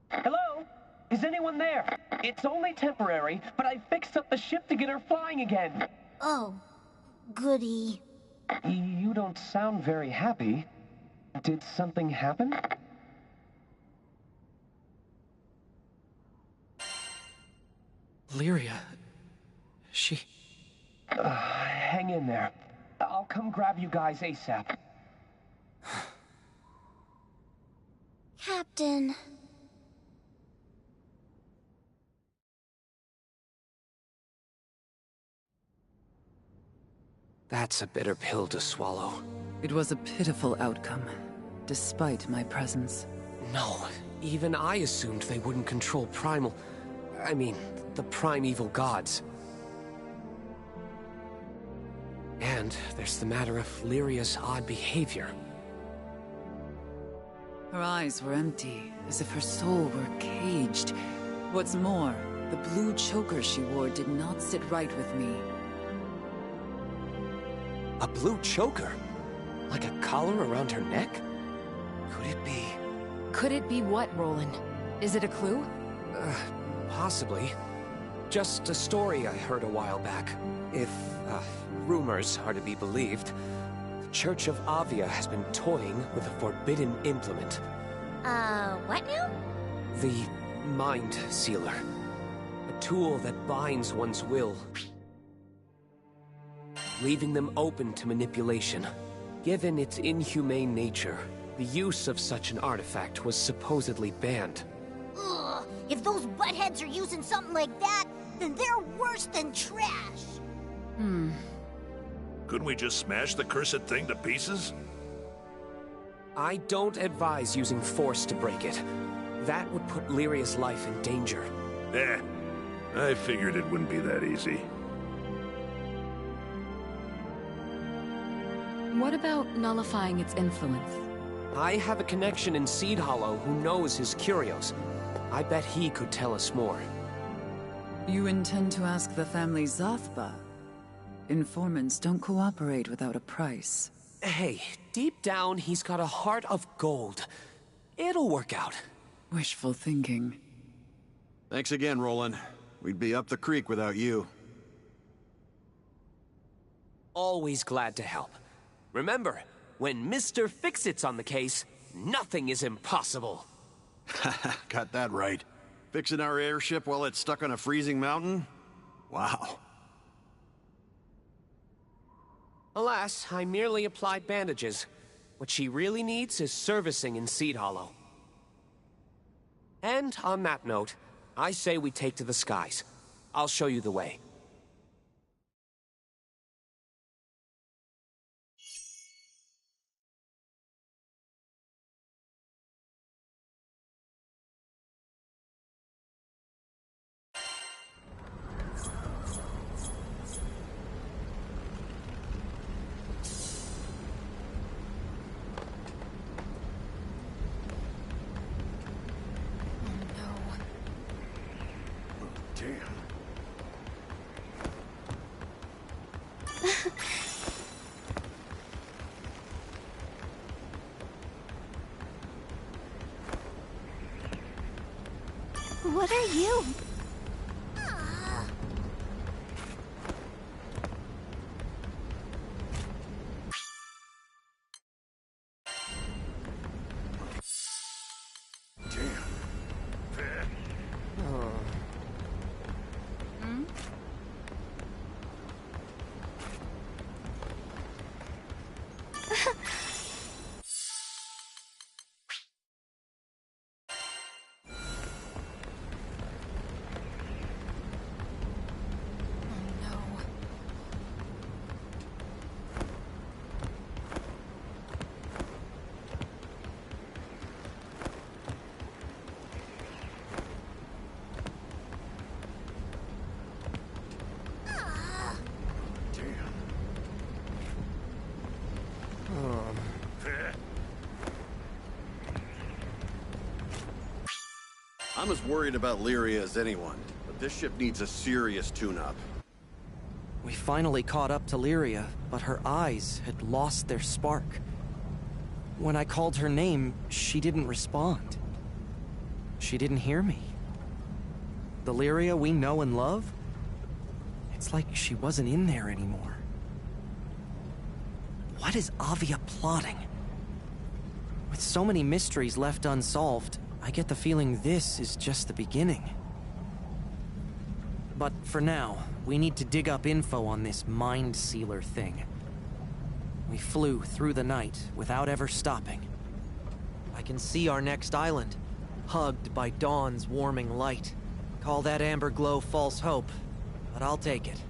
Hello? Is anyone there? It's only temporary, but I fixed up the ship to get her flying again. Oh, goody. You don't sound very happy. Did something happen? Lyria... she... Hang in there. I'll come grab you guys ASAP. Captain. That's a bitter pill to swallow. It was a pitiful outcome, despite my presence. No, even I assumed they wouldn't control the primeval gods. And there's the matter of Lyria's odd behavior. Her eyes were empty, as if her soul were caged. What's more, the blue choker she wore did not sit right with me. A blue choker? Like a collar around her neck? Could it be... Could it be what, Roland? Is it a clue? Possibly. Just a story I heard a while back. If, rumors are to be believed, the Church of Avia has been toying with a forbidden implement. What now? The Mind Sealer. A tool that binds one's will, leaving them open to manipulation. Given its inhumane nature, the use of such an artifact was supposedly banned. Ugh, if those buttheads are using something like that, then they're worse than trash. Couldn't we just smash the cursed thing to pieces? I don't advise using force to break it. That would put Lyria's life in danger. I figured it wouldn't be that easy. What about nullifying its influence? I have a connection in Seed Hollow who knows his curios. I bet he could tell us more. You intend to ask the family Zathba? Informants don't cooperate without a price. Hey, deep down, he's got a heart of gold. It'll work out. Wishful thinking. Thanks again, Roland. We'd be up the creek without you. Always glad to help. Remember, when Mr. Fix-It's on the case, nothing is impossible. Got that right. Fixing our airship while it's stuck on a freezing mountain? Wow. Alas, I merely applied bandages. What she really needs is servicing in Seed Hollow. And on that note, I say we take to the skies. I'll show you the way. Damn. What are you? I'm as worried about Lyria as anyone, but this ship needs a serious tune-up. We finally caught up to Lyria, but her eyes had lost their spark. When I called her name, she didn't respond. She didn't hear me. The Lyria we know and love? It's like she wasn't in there anymore. What is Avia plotting? With so many mysteries left unsolved, I get the feeling this is just the beginning. But for now, we need to dig up info on this Mind Sealer thing. We flew through the night without ever stopping. I can see our next island, hugged by dawn's warming light. Call that amber glow false hope, but I'll take it.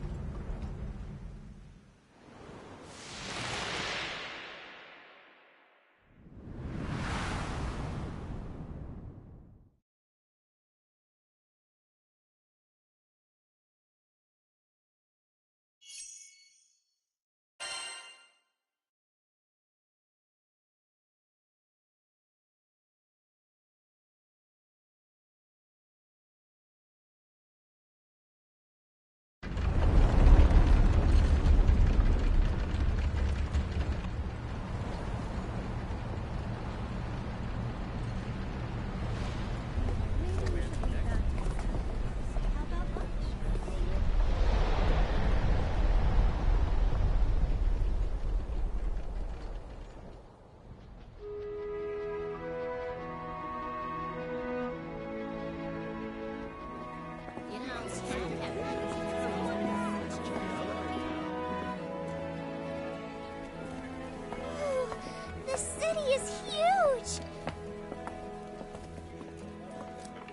The city is huge!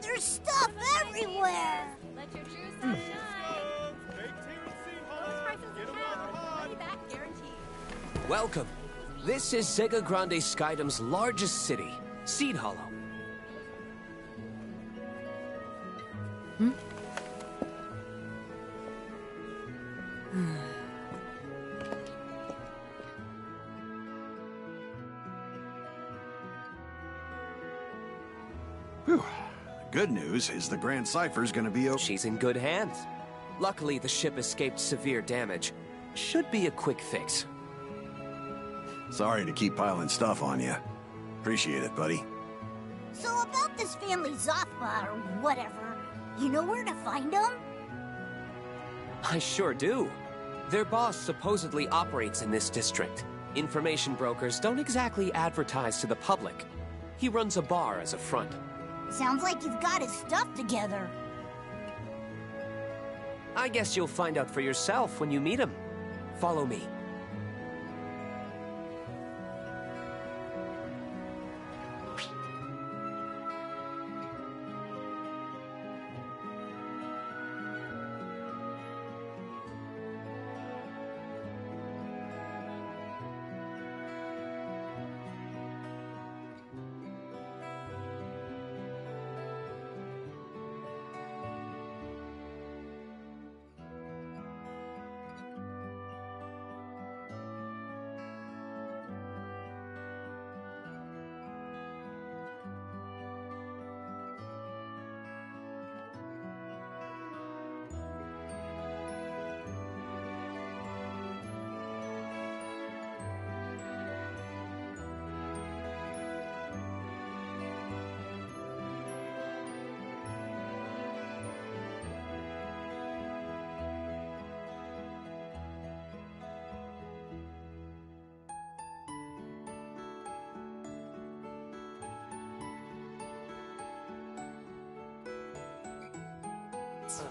There's stuff everywhere! Let your true self shine. Lowest prices in town. Money back guaranteed. Welcome. This is Sega Grande Skydam's largest city, Seed Hollow. Whew. The good news is the Grand Cipher's gonna be okay. She's in good hands. Luckily, the ship escaped severe damage. Should be a quick fix. Sorry to keep piling stuff on you. Appreciate it, buddy. So about this family Zaffa or whatever, you know where to find them? I sure do. Their boss supposedly operates in this district. Information brokers don't exactly advertise to the public. He runs a bar as a front. Sounds like he's got his stuff together. I guess you'll find out for yourself when you meet him. Follow me.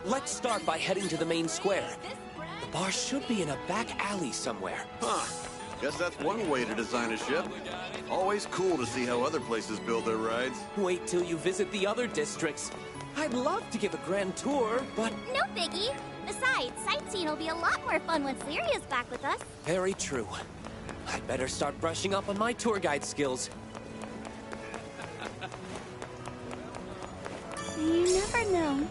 Let's start by heading to the main square. The bar should be in a back alley somewhere. Huh. Guess that's one way to design a ship. Always cool to see how other places build their rides. Wait till you visit the other districts. I'd love to give a grand tour, but... No biggie. Besides, sightseeing will be a lot more fun once Lyria's back with us. Very true. I'd better start brushing up on my tour guide skills. You never know.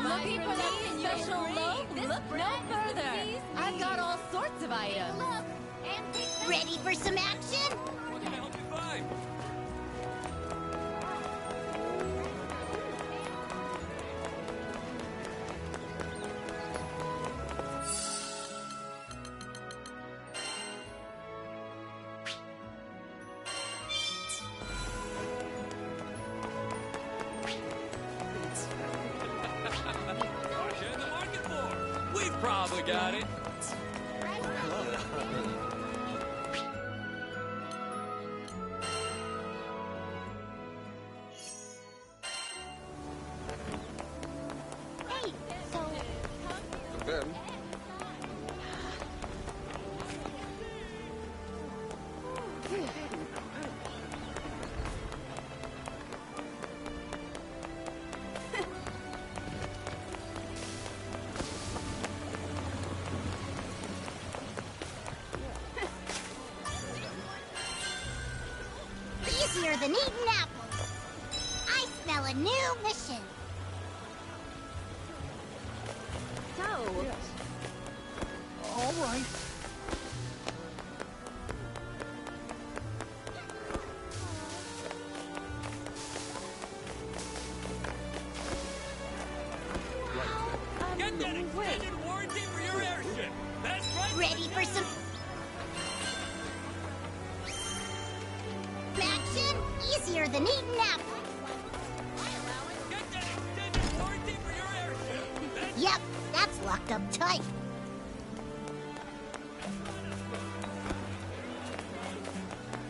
Looking for that special loaf? Look no further. I've got all sorts of items. Ready for some action? What can I help you find? We've probably got it. Hey, so... Then, Easier than eating apples. I smell a new mission. So, All right. Get that extended warranty for your airship. That's right. Ready for some... action? Easier than eating apples. Get that extended warranty for your airship. Yep, that's locked up tight.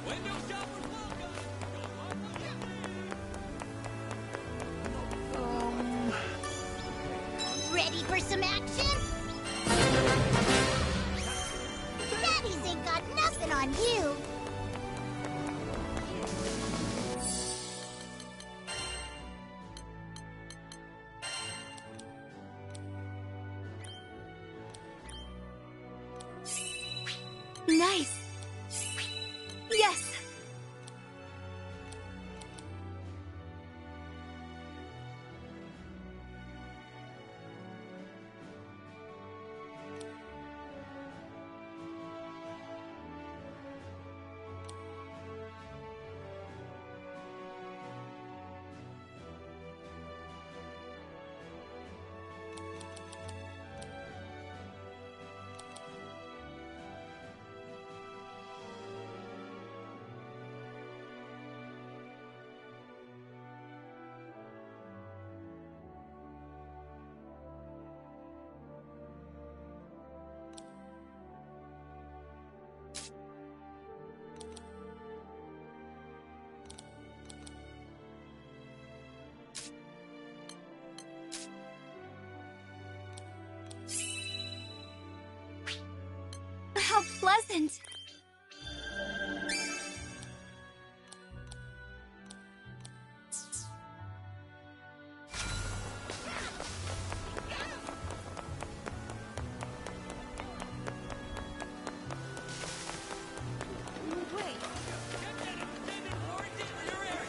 Window shoppers welcome. Ready for some action? Daddies ain't got nothing on you. nice. Yes. How pleasant.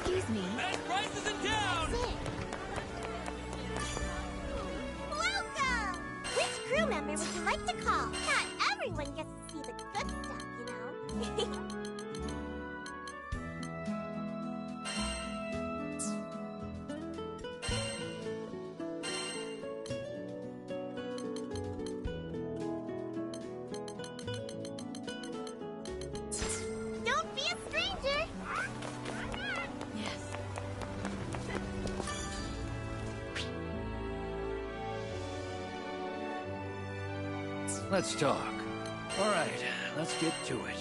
Excuse me. Best prices in town. Welcome! Which crew member would you like to call? Not everyone gets to see the good stuff, you know? Don't be a stranger! Yes. Let's talk. All right, let's get to it.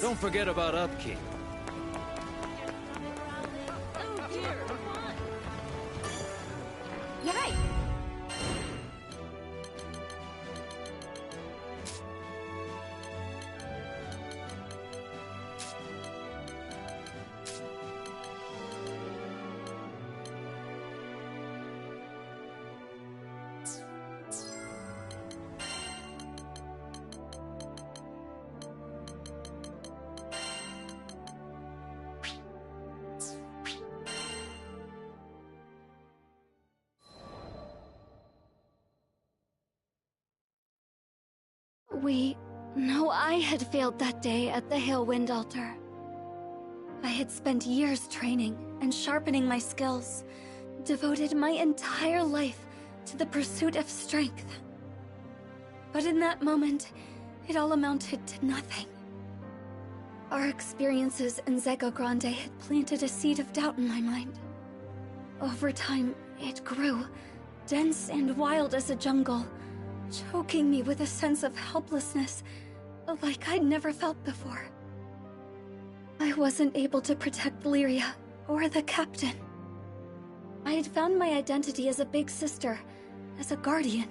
Don't forget about upkeep. Oh dear, come on. Yay! I had failed that day at the Halewind altar. I had spent years training and sharpening my skills, devoted my entire life to the pursuit of strength. But in that moment, it all amounted to nothing. Our experiences in Zego Grande had planted a seed of doubt in my mind. Over time, it grew, dense and wild as a jungle, choking me with a sense of helplessness like I'd never felt before. I wasn't able to protect Lyria or the captain. I had found my identity as a big sister, as a guardian,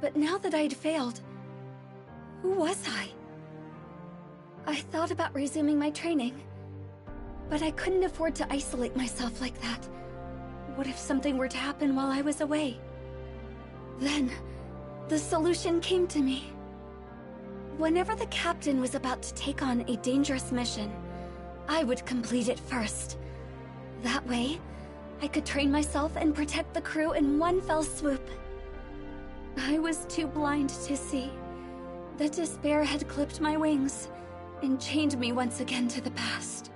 but now that I'd failed, who was I? I thought about resuming my training, but I couldn't afford to isolate myself like that. What if something were to happen while I was away? Then, the solution came to me. Whenever the captain was about to take on a dangerous mission, I would complete it first. That way, I could train myself and protect the crew in one fell swoop. I was too blind to see that despair had clipped my wings and chained me once again to the past.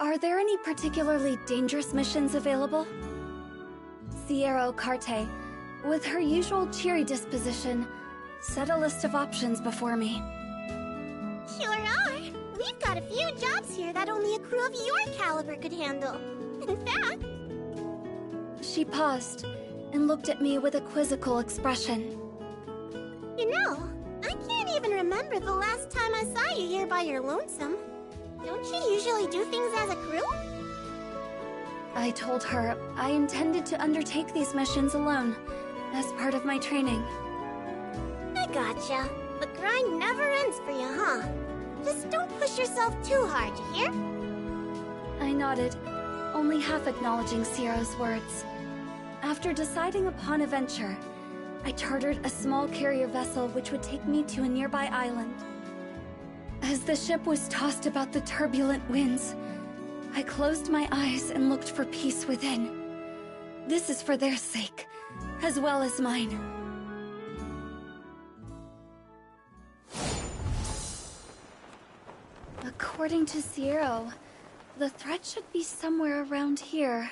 Are there any particularly dangerous missions available? Sierra Carte, with her usual cheery disposition, set a list of options before me. Sure are. We've got a few jobs here that only a crew of your caliber could handle. In fact... She paused and looked at me with a quizzical expression. You know, I can't even remember the last time I saw you here by your lonesome. Don't you usually do things as a crew? I told her I intended to undertake these missions alone, as part of my training. I gotcha. The grind never ends for you, huh? Just don't push yourself too hard, you hear? I nodded, only half acknowledging Sierra's words. After deciding upon a venture, I chartered a small carrier vessel which would take me to a nearby island. As the ship was tossed about the turbulent winds, I closed my eyes and looked for peace within. This is for their sake, as well as mine. According to Zero, the threat should be somewhere around here.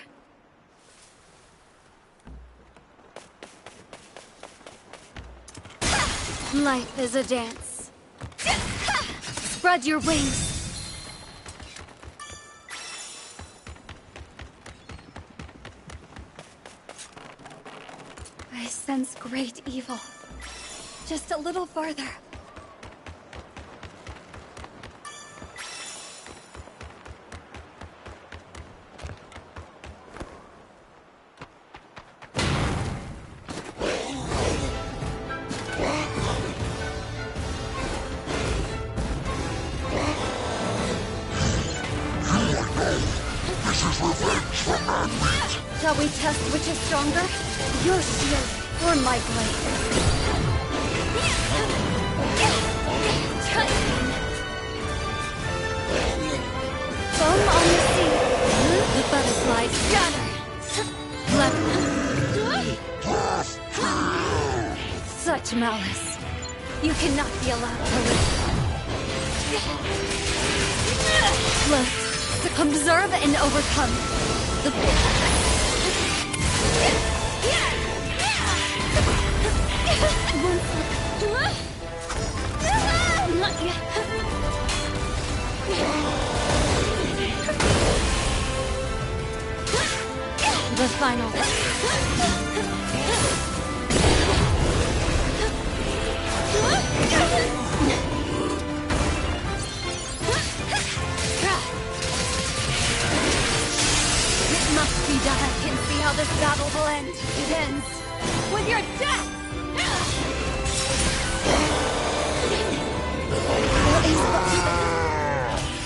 Life is a dance. Spread your wings! I sense great evil. Just a little farther. Shall we test which is stronger? Your shield or my blade? Foam on the sea. The butterflies scatter. Such malice. You cannot be allowed to live. Float. Observe and overcome. Not yet. The final. It must be done. I can see how this battle will end. It ends with your death!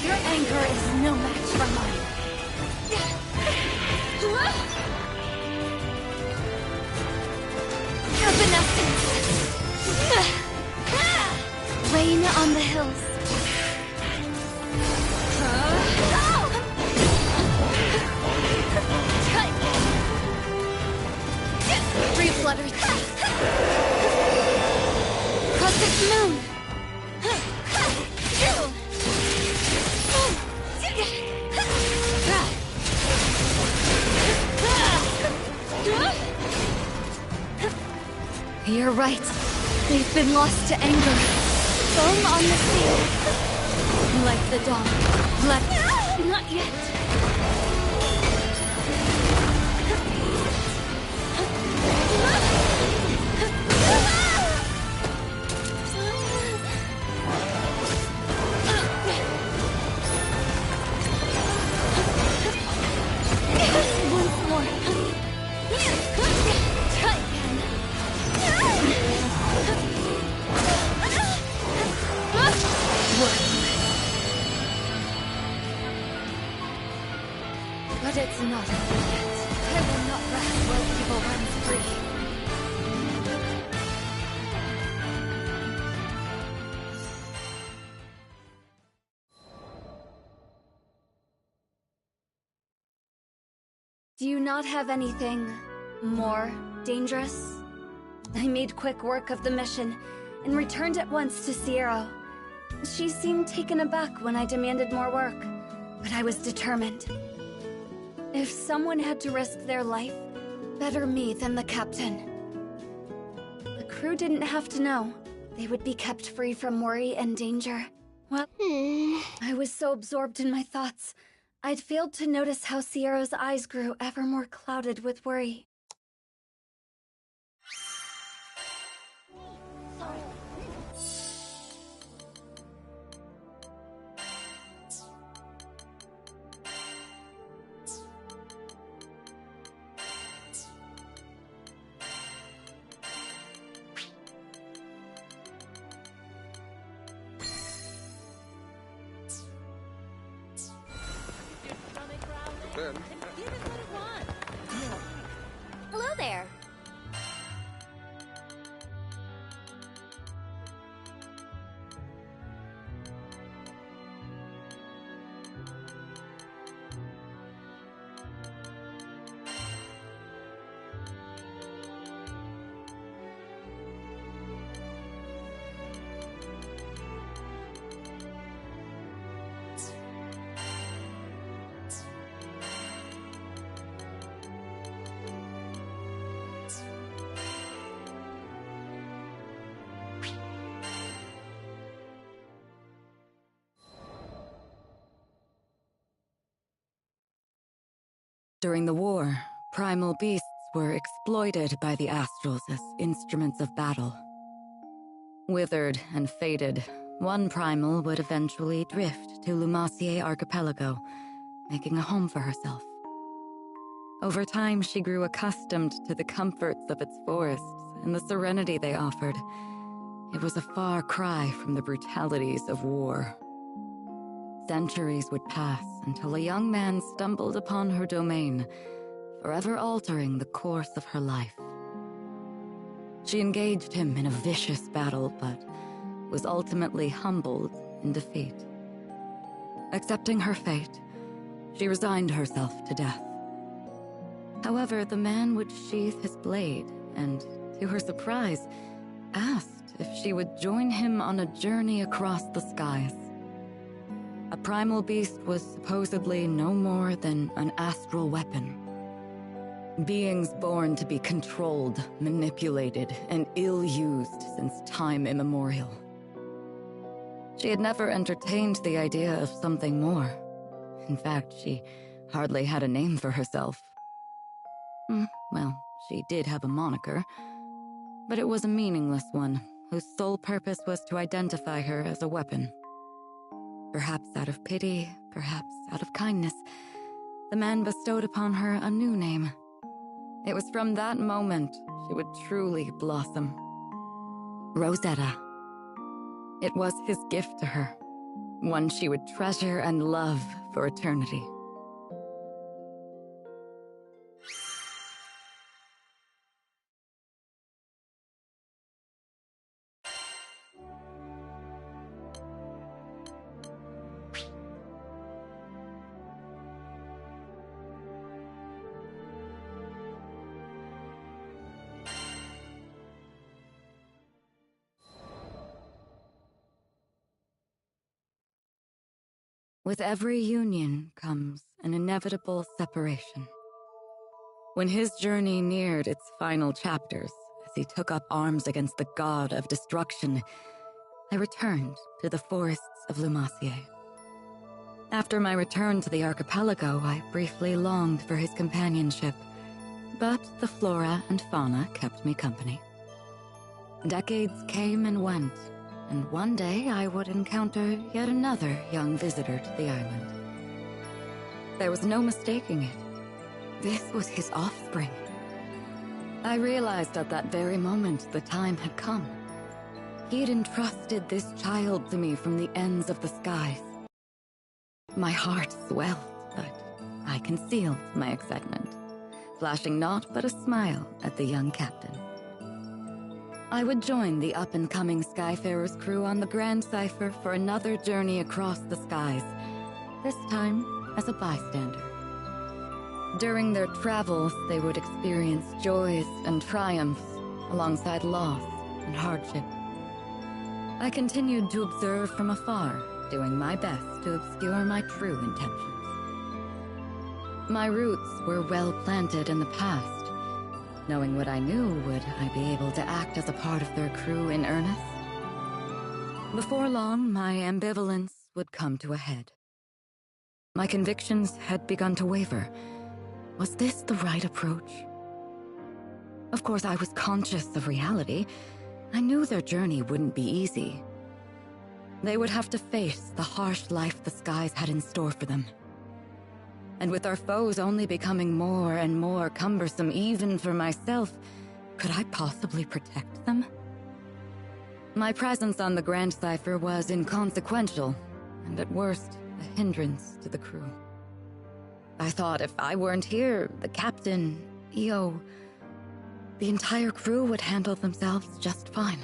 Your anger is no match for mine. Rain on the hills. Three flutters. Crescent moon. You're right. They've been lost to anger. Foam on the sea. Like the dawn. Not yet. Once more. Try again. But it's not over yet. I will not rest while evil runs free. Do you not have anything more dangerous? I made quick work of the mission and returned at once to Sierra. She seemed taken aback when I demanded more work, but I was determined. If someone had to risk their life, better me than the captain. The crew didn't have to know. They would be kept free from worry and danger. Well, I was so absorbed in my thoughts, I'd failed to notice how Sierra's eyes grew ever more clouded with worry. Hello there. During the war, primal beasts were exploited by the Astrals as instruments of battle. Withered and faded, one primal would eventually drift to Lumacier Archipelago, making a home for herself. Over time, she grew accustomed to the comforts of its forests and the serenity they offered. It was a far cry from the brutalities of war. Centuries would pass until a young man stumbled upon her domain, forever altering the course of her life. She engaged him in a vicious battle, but was ultimately humbled in defeat. Accepting her fate, she resigned herself to death. However, the man would sheath his blade and, to her surprise, asked if she would join him on a journey across the skies. A primal beast was supposedly no more than an astral weapon. Beings born to be controlled, manipulated, and ill-used since time immemorial. She had never entertained the idea of something more. In fact, she hardly had a name for herself. Well, she did have a moniker, but it was a meaningless one, whose sole purpose was to identify her as a weapon. Perhaps out of pity, perhaps out of kindness, the man bestowed upon her a new name. It was from that moment she would truly blossom. Rosetta. It was his gift to her, one she would treasure and love for eternity. With every union comes an inevitable separation. When his journey neared its final chapters, as he took up arms against the god of destruction, I returned to the forests of Lumacier. After my return to the archipelago, I briefly longed for his companionship, but the flora and fauna kept me company. Decades came and went, and one day I would encounter yet another young visitor to the island. There was no mistaking it. This was his offspring. I realized at that very moment the time had come. He had entrusted this child to me from the ends of the skies. My heart swelled, but I concealed my excitement, flashing naught but a smile at the young captain. I would join the up-and-coming Skyfarer's crew on the Grand Cipher for another journey across the skies, this time as a bystander. During their travels, they would experience joys and triumphs, alongside loss and hardship. I continued to observe from afar, doing my best to obscure my true intentions. My roots were well planted in the past. Knowing what I knew, would I be able to act as a part of their crew in earnest? Before long, my ambivalence would come to a head. My convictions had begun to waver. Was this the right approach? Of course, I was conscious of reality. I knew their journey wouldn't be easy. They would have to face the harsh life the skies had in store for them. And with our foes only becoming more and more cumbersome even for myself, could I possibly protect them? My presence on the Grand Cipher was inconsequential, and at worst, a hindrance to the crew. I thought if I weren't here, the captain, EO, the entire crew would handle themselves just fine.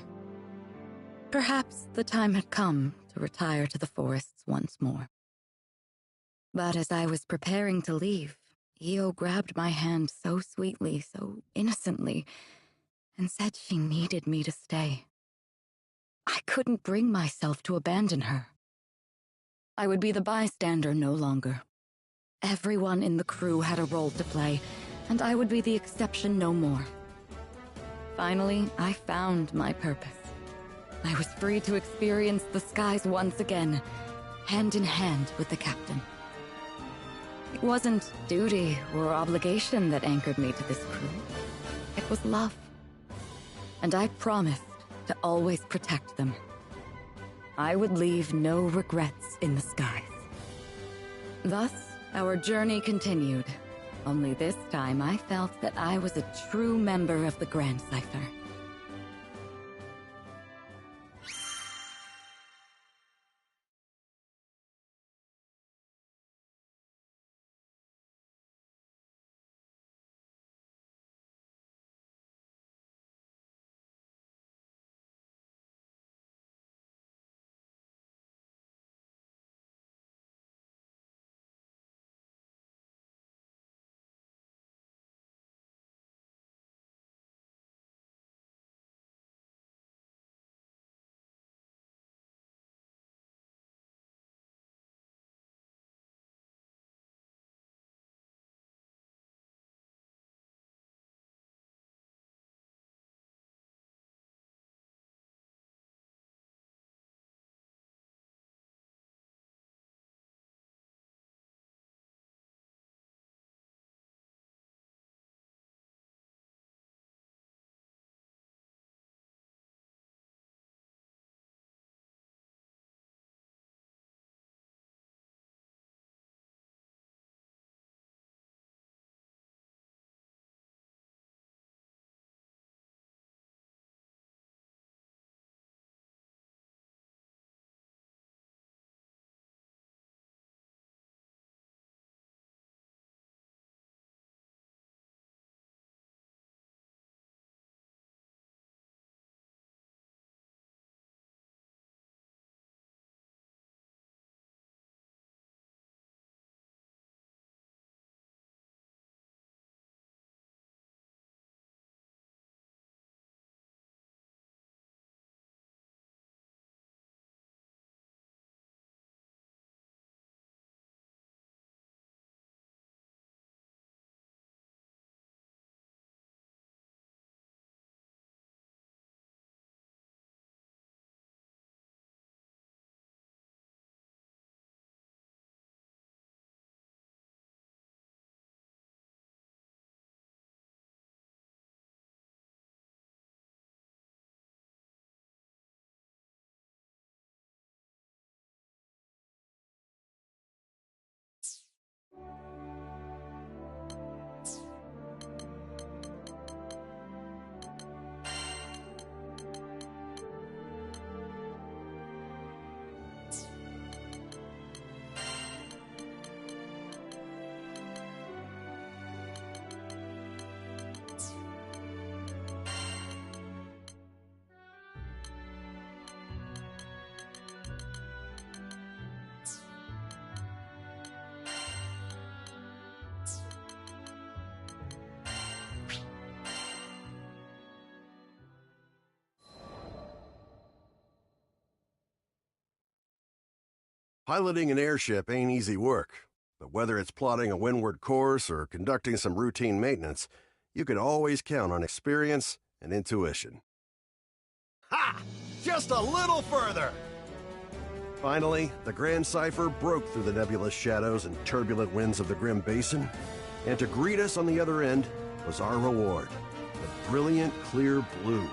Perhaps the time had come to retire to the forests once more. But as I was preparing to leave, EO grabbed my hand so sweetly, so innocently, and said she needed me to stay. I couldn't bring myself to abandon her. I would be the bystander no longer. Everyone in the crew had a role to play, and I would be the exception no more. Finally, I found my purpose. I was free to experience the skies once again, hand in hand with the captain. It wasn't duty or obligation that anchored me to this crew. It was love. And I promised to always protect them. I would leave no regrets in the skies. Thus, our journey continued. Only this time I felt that I was a true member of the Grand Cipher. Piloting an airship ain't easy work, but whether it's plotting a windward course or conducting some routine maintenance, you can always count on experience and intuition. Ha! Just a little further! Finally, the Grand Cipher broke through the nebulous shadows and turbulent winds of the Grim Basin, and to greet us on the other end was our reward, the brilliant clear blue.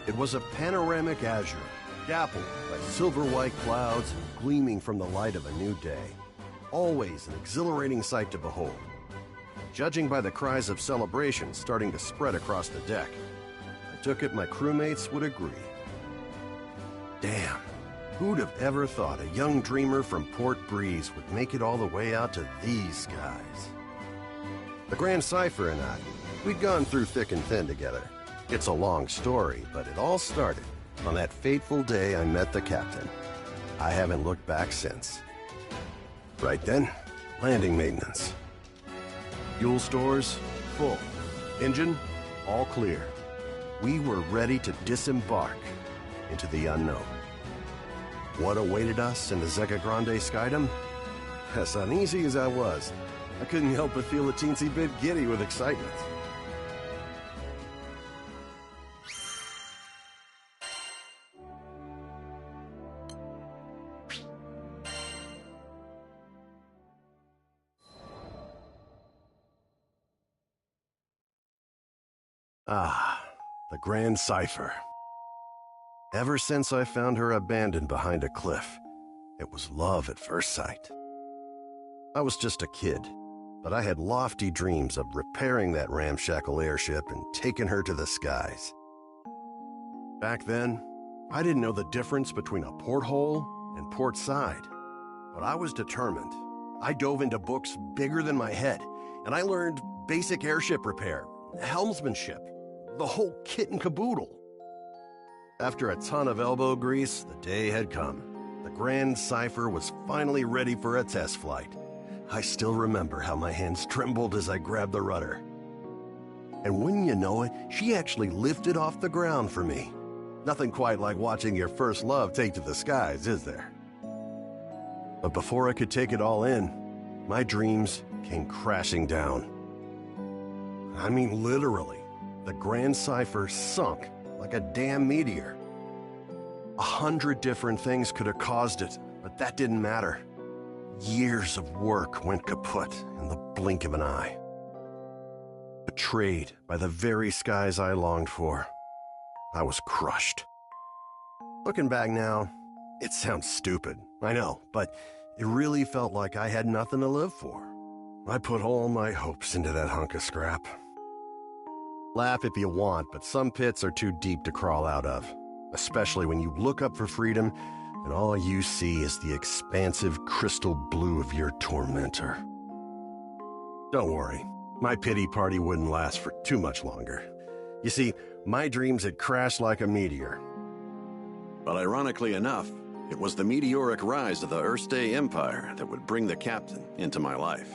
It was a panoramic azure, dappled by silver-white clouds and gleaming from the light of a new day. Always an exhilarating sight to behold. Judging by the cries of celebration starting to spread across the deck, I took it my crewmates would agree. Damn, who'd have ever thought a young dreamer from Port Breeze would make it all the way out to these skies? The Grand Cipher and I, we'd gone through thick and thin together. It's a long story, but it all started on that fateful day I met the captain. I haven't looked back since. Right then, landing maintenance. Fuel stores, full. Engine, all clear. We were ready to disembark into the unknown. What awaited us in the Zeka Grande Skydom? As uneasy as I was, I couldn't help but feel a teensy bit giddy with excitement. Ah, the Grand Cipher. Ever since I found her abandoned behind a cliff, it was love at first sight. I was just a kid, but I had lofty dreams of repairing that ramshackle airship and taking her to the skies. Back then, I didn't know the difference between a porthole and port side, but I was determined. I dove into books bigger than my head, and I learned basic airship repair, helmsmanship, the whole kit and caboodle. After a ton of elbow grease, the day had come. The Grand Cipher was finally ready for a test flight. I still remember how my hands trembled as I grabbed the rudder. And wouldn't you know it, she actually lifted off the ground for me. Nothing quite like watching your first love take to the skies, is there? But before I could take it all in, my dreams came crashing down. I mean, literally. The Grand Cipher sunk like a damn meteor. 100 different things could have caused it, but that didn't matter. Years of work went kaput in the blink of an eye. Betrayed by the very skies I longed for, I was crushed. Looking back now, it sounds stupid, I know, but it really felt like I had nothing to live for. I put all my hopes into that hunk of scrap. Laugh if you want, but some pits are too deep to crawl out of, especially when you look up for freedom and all you see is the expansive crystal blue of your tormentor. Don't worry, my pity party wouldn't last for too much longer. You see, my dreams had crashed like a meteor. But ironically enough, it was the meteoric rise of the Erste Empire that would bring the captain into my life.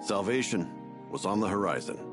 Salvation was on the horizon.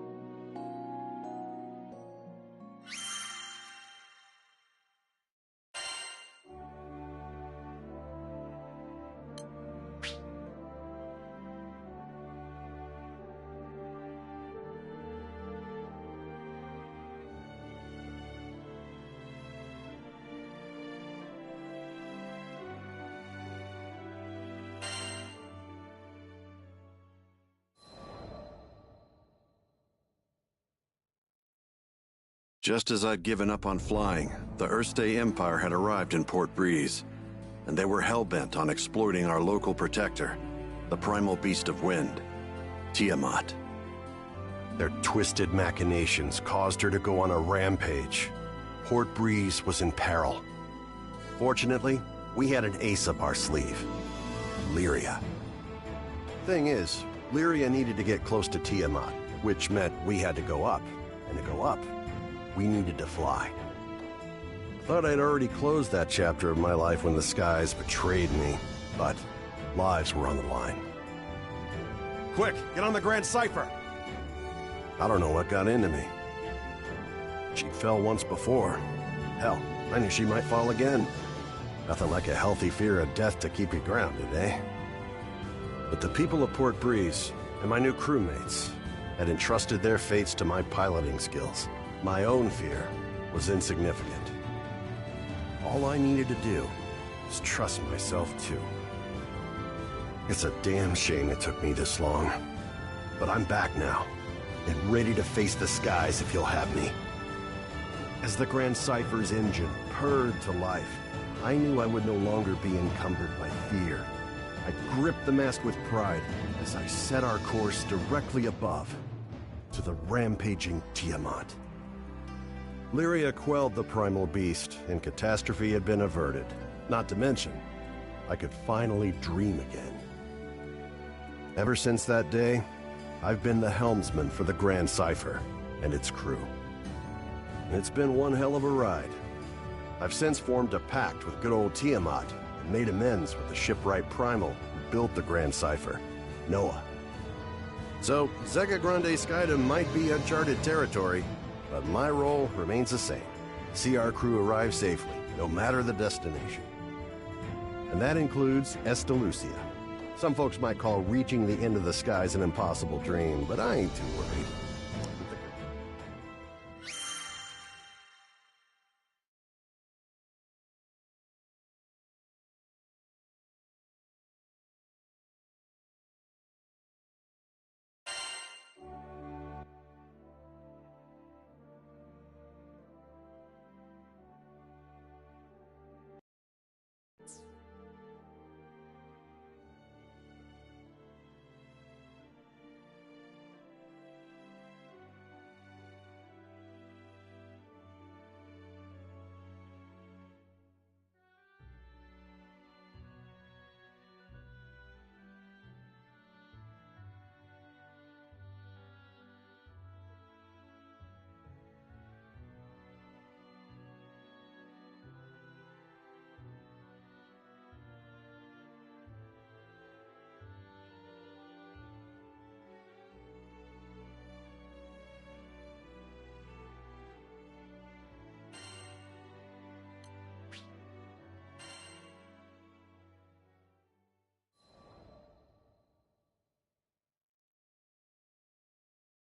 Just as I'd given up on flying, the Erste Empire had arrived in Port Breeze, and they were hell-bent on exploiting our local protector, the primal beast of wind, Tiamat. Their twisted machinations caused her to go on a rampage. Port Breeze was in peril. Fortunately, we had an ace up our sleeve, Lyria. Thing is, Lyria needed to get close to Tiamat, which meant we had to go up, and to go up, we needed to fly. Thought I'd already closed that chapter of my life when the skies betrayed me, but lives were on the line. Quick, get on the Grand Cipher! I don't know what got into me. She fell once before. Hell, I knew she might fall again. Nothing like a healthy fear of death to keep you grounded, eh? But the people of Port Breeze, and my new crewmates, had entrusted their fates to my piloting skills. My own fear was insignificant. All I needed to do was trust myself too. It's a damn shame it took me this long. But I'm back now, and ready to face the skies if you'll have me. As the Grand Cypher's engine purred to life, I knew I would no longer be encumbered by fear. I gripped the mast with pride as I set our course directly above to the rampaging Tiamat. Lyria quelled the primal beast, and catastrophe had been averted. Not to mention, I could finally dream again. Ever since that day, I've been the helmsman for the Grand Cypher and its crew. It's been one hell of a ride. I've since formed a pact with good old Tiamat and made amends with the shipwright Primal who built the Grand Cypher, Noah. So, Zega Grande Skydom might be uncharted territory, but my role remains the same. See our crew arrive safely, no matter the destination. And that includes Estalucia. Some folks might call reaching the end of the skies an impossible dream, but I ain't too worried.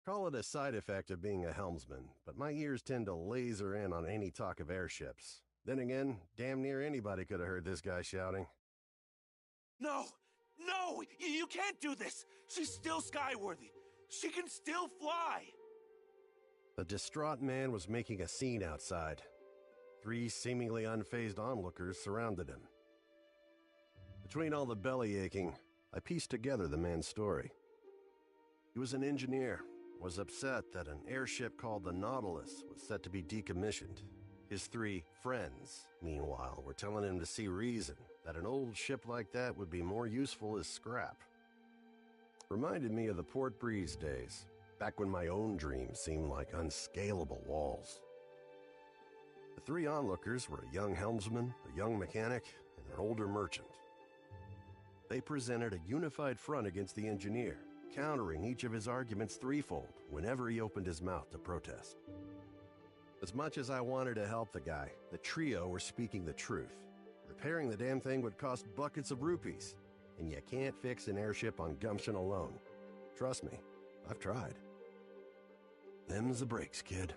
Call it a side effect of being a helmsman, but my ears tend to laser in on any talk of airships. Then again, damn near anybody could have heard this guy shouting. No! No! You can't do this! She's still skyworthy! She can still fly! The distraught man was making a scene outside. 3 seemingly unfazed onlookers surrounded him. Between all the belly aching, I pieced together the man's story. He was an engineer, was upset that an airship called the Nautilus was set to be decommissioned. His 3 friends, meanwhile, were telling him to see reason, that an old ship like that would be more useful as scrap. Reminded me of the Port Breeze days, back when my own dreams seemed like unscalable walls. The 3 onlookers were a young helmsman, a young mechanic, and an older merchant. They presented a unified front against the engineer, countering each of his arguments threefold whenever he opened his mouth to protest. As much as I wanted to help the guy, the trio were speaking the truth. Repairing the damn thing would cost buckets of rupees, and you can't fix an airship on gumption alone. Trust me, I've tried. Them's the breaks, kid.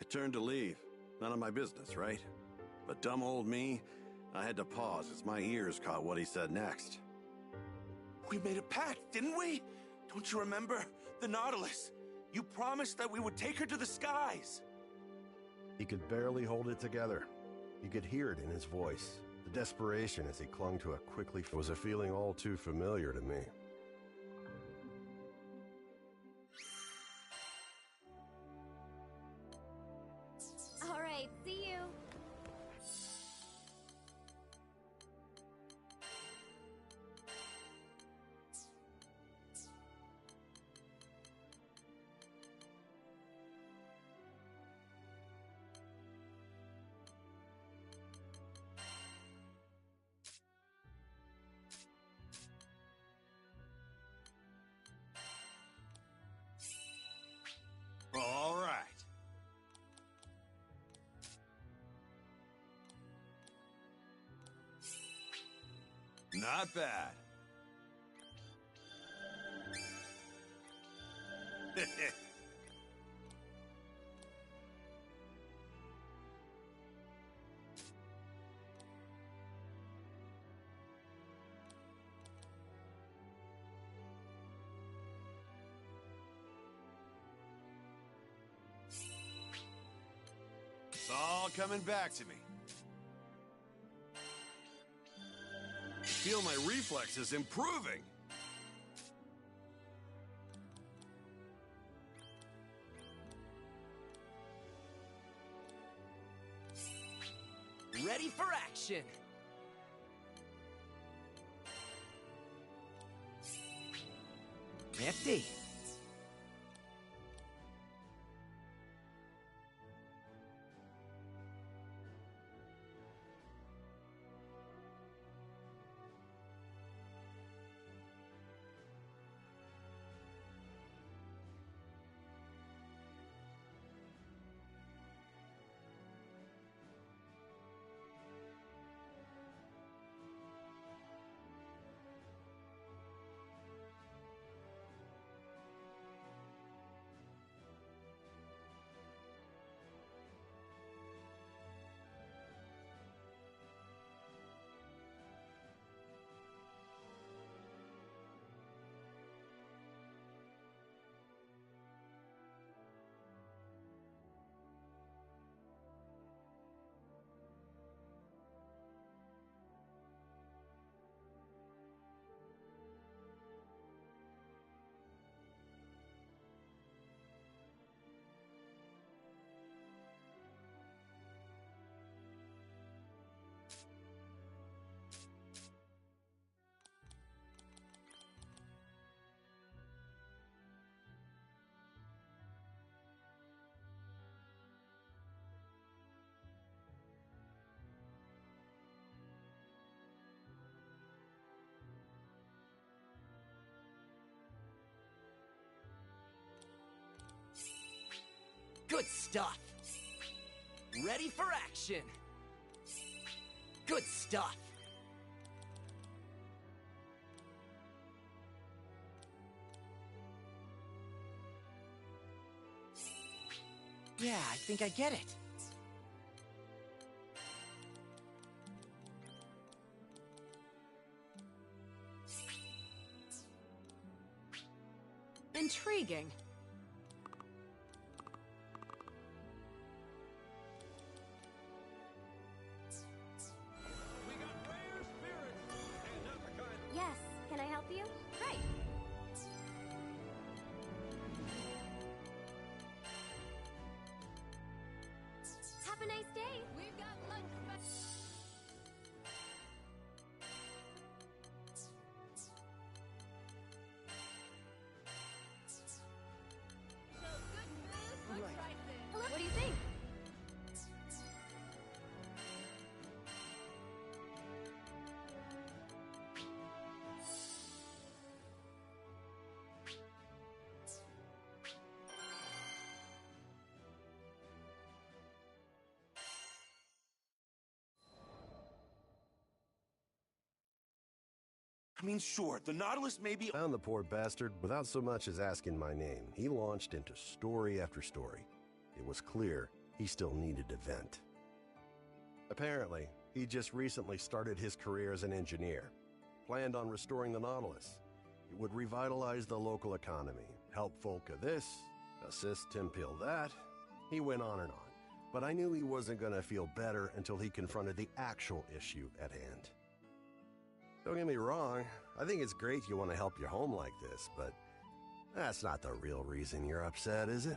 I turned to leave. None of my business, right? But dumb old me, I had to pause as my ears caught what he said next. We made a pact, didn't we? Don't you remember? The Nautilus. You promised that we would take her to the skies. He could barely hold it together. You could hear it in his voice. The desperation as he clung to a quickly was a feeling all too familiar to me. All right, see you. Not bad. It's all coming back to me. I feel my reflexes improving. Ready for action! Nifty. Good stuff. Ready for action. Good stuff. Yeah, I think I get it. Intriguing. Yes, can I help you? Great. Have a nice day. We've got lunch. Hello? What do you think? I mean, sure, the Nautilus may be... Found the poor bastard without so much as asking my name. He launched into story after story. It was clear he still needed to vent. Apparently, he just recently started his career as an engineer. Planned on restoring the Nautilus. It would revitalize the local economy, help folk of this, assist Tim Peel that. He went on and on. But I knew he wasn't going to feel better until he confronted the actual issue at hand. Don't get me wrong, I think it's great you want to help your home like this, but that's not the real reason you're upset, is it?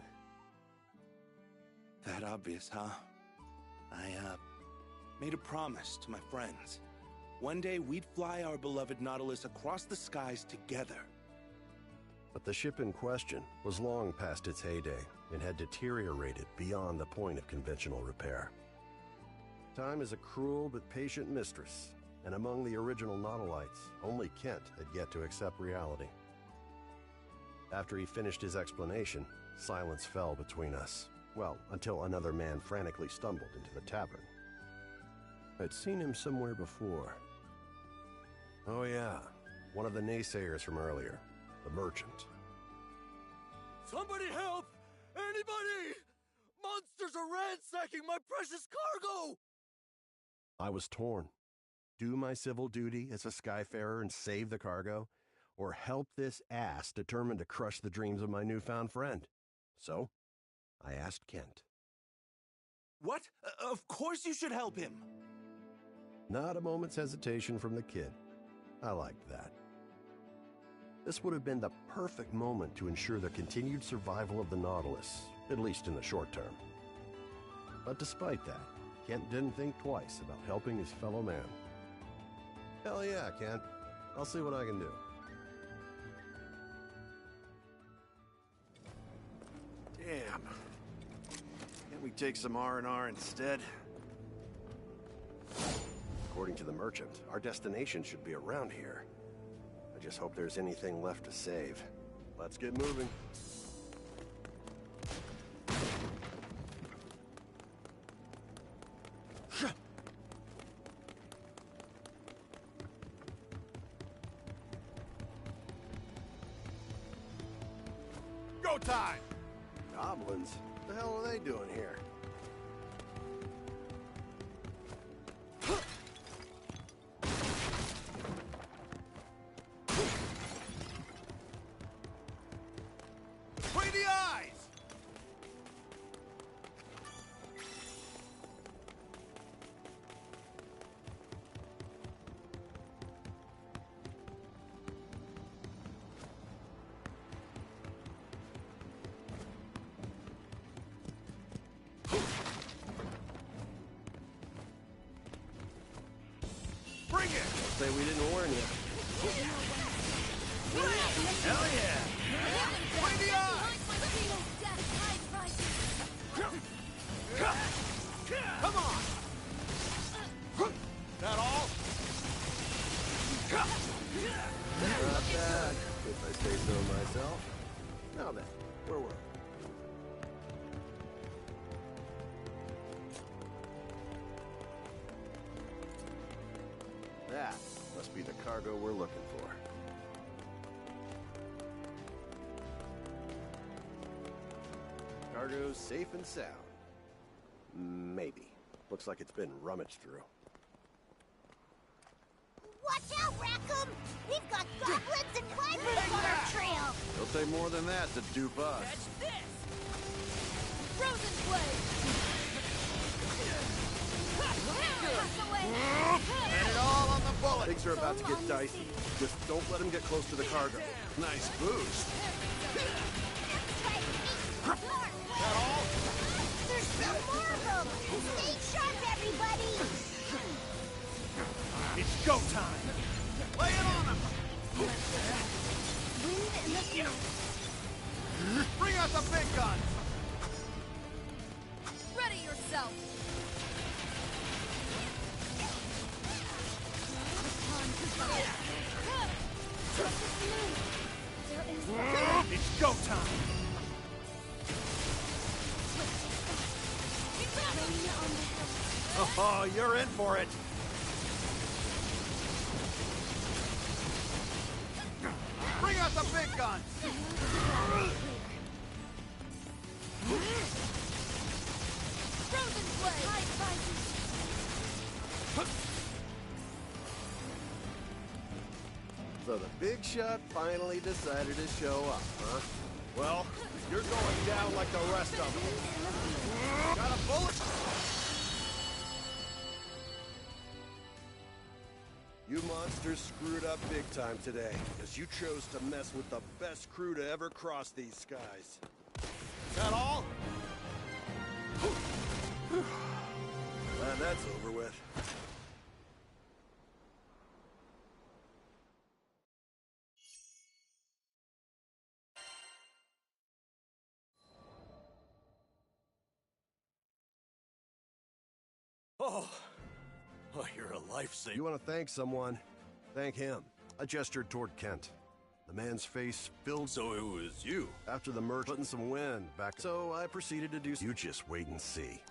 That obvious, huh? I, made a promise to my friends. One day we'd fly our beloved Nautilus across the skies together. But the ship in question was long past its heyday and had deteriorated beyond the point of conventional repair. Time is a cruel but patient mistress, and among the original Nautilites, only Kent had yet to accept reality. After he finished his explanation, silence fell between us. Well, until another man frantically stumbled into the tavern. I'd seen him somewhere before. Oh yeah, one of the naysayers from earlier, the merchant. Somebody help! Anybody! Monsters are ransacking my precious cargo! I was torn. Do my civil duty as a Skyfarer and save the cargo, or help this ass determined to crush the dreams of my newfound friend? So, I asked Kent. What? Of course you should help him! Not a moment's hesitation from the kid. I liked that. This would have been the perfect moment to ensure the continued survival of the Nautilus, at least in the short term. But despite that, Kent didn't think twice about helping his fellow man. Hell yeah, Kent. I'll see what I can do. Damn. Can't we take some R&R instead? According to the merchant, our destination should be around here. I just hope there's anything left to save. Let's get moving. Go time! Goblins? What the hell are they doing here? Between the eyes! Bring it! Say we didn't warn you. Hell yeah! Between the eyes! Come on! That all? Not bad, if I say so myself. Now then, where were we? That must be the cargo we're looking for. Cargo's safe and sound. Maybe. Looks like it's been rummaged through. Watch out, Rackham! We've got goblins and climbers on our trail! It'll take more than that to dupe us. Catch this! Frozen blade! And it all on the bullet! Things are about to get dicey. Just don't let him get close to the cargo. Nice boost. That all? There's still more of them! Stay sharp, everybody! It's go time! Lay it on them! Wind in the field. Bring out the big guns! Ready yourself. It's go time! Oh, you're in for it! Bring out the big guns! Frozen blade! So the big shot finally decided to show up, huh? Well, you're going down like the rest of them. Got a bullet? You monsters screwed up big time today, because you chose to mess with the best crew to ever cross these skies. That all? Glad that's over with. Oh, you're a lifesaver. You want to thank someone? Thank him. I gestured toward Kent. The man's face filled. So it was you. After the merge, putting some wind back. So I proceeded to do. You just wait and see.